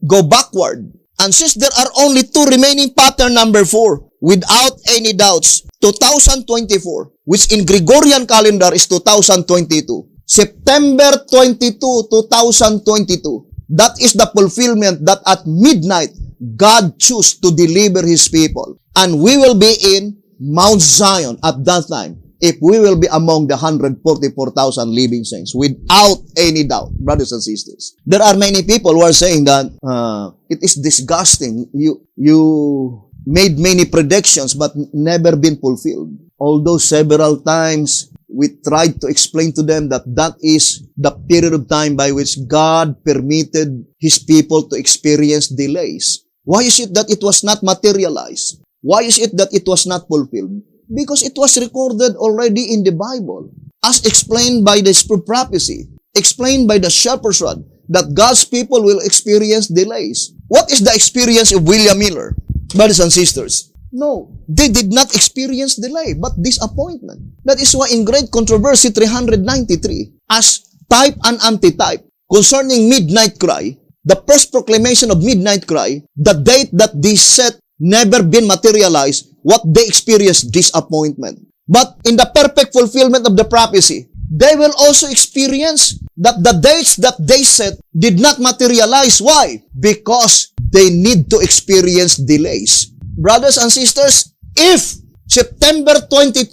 go backward. And since there are only two remaining pattern number 4, without any doubts, 2024, which in Gregorian calendar is 2022, September 22, 2022, that is the fulfillment that at midnight, God chose to deliver His people. And we will be in Mount Zion at that time, if we will be among the 144,000 living saints, without any doubt, brothers and sisters. There are many people who are saying that it is disgusting. You made many predictions but never been fulfilled. Although several times we tried to explain to them that that is the period of time by which God permitted His people to experience delays. Why is it that it was not materialized? Why is it that it was not fulfilled? Because it was recorded already in the Bible, as explained by the prophecy, explained by the shepherd's rod, that God's people will experience delays. What is the experience of William Miller, brothers and sisters? No, they did not experience delay, but disappointment. That is why in Great Controversy 393, as type and antitype, concerning midnight cry, the first proclamation of midnight cry, the date that they set never been materialized, what they experienced, disappointment. But in the perfect fulfillment of the prophecy, they will also experience that the dates that they set did not materialize. Why? Because they need to experience delays. Brothers and sisters, if September 22,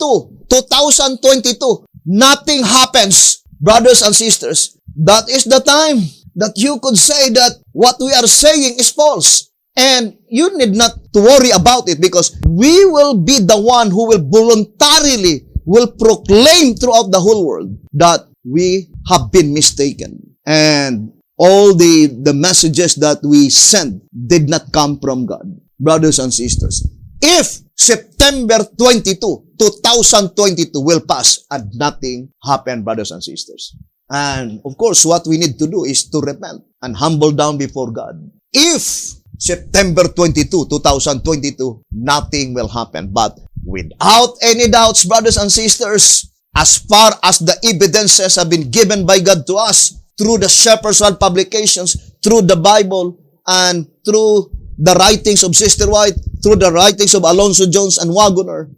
2022, nothing happens, brothers and sisters, that is the time that you could say that what we are saying is false. And you need not to worry about it, because we will be the one who will voluntarily will proclaim throughout the whole world that we have been mistaken. And all the messages that we sent did not come from God. Brothers and sisters, if September 22, 2022 will pass and nothing happened, brothers and sisters. And of course, what we need to do is to repent and humble down before God. If September 22, 2022, nothing will happen. But without any doubts, brothers and sisters, as far as the evidences have been given by God to us through the Shepherd's Rod publications, through the Bible, and through the writings of Sister White, through the writings of Alonzo Jones and Wagoner,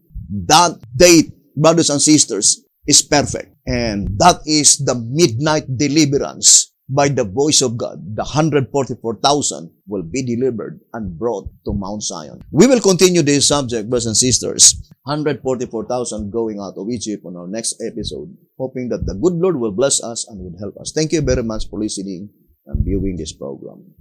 that date, brothers and sisters, is perfect. And that is the midnight deliverance by the voice of God. The 144,000 will be delivered and brought to Mount Zion. We will continue this subject, brothers and sisters, 144,000 going out of Egypt, on our next episode, hoping that the good Lord will bless us and will help us. Thank you very much for listening and viewing this program.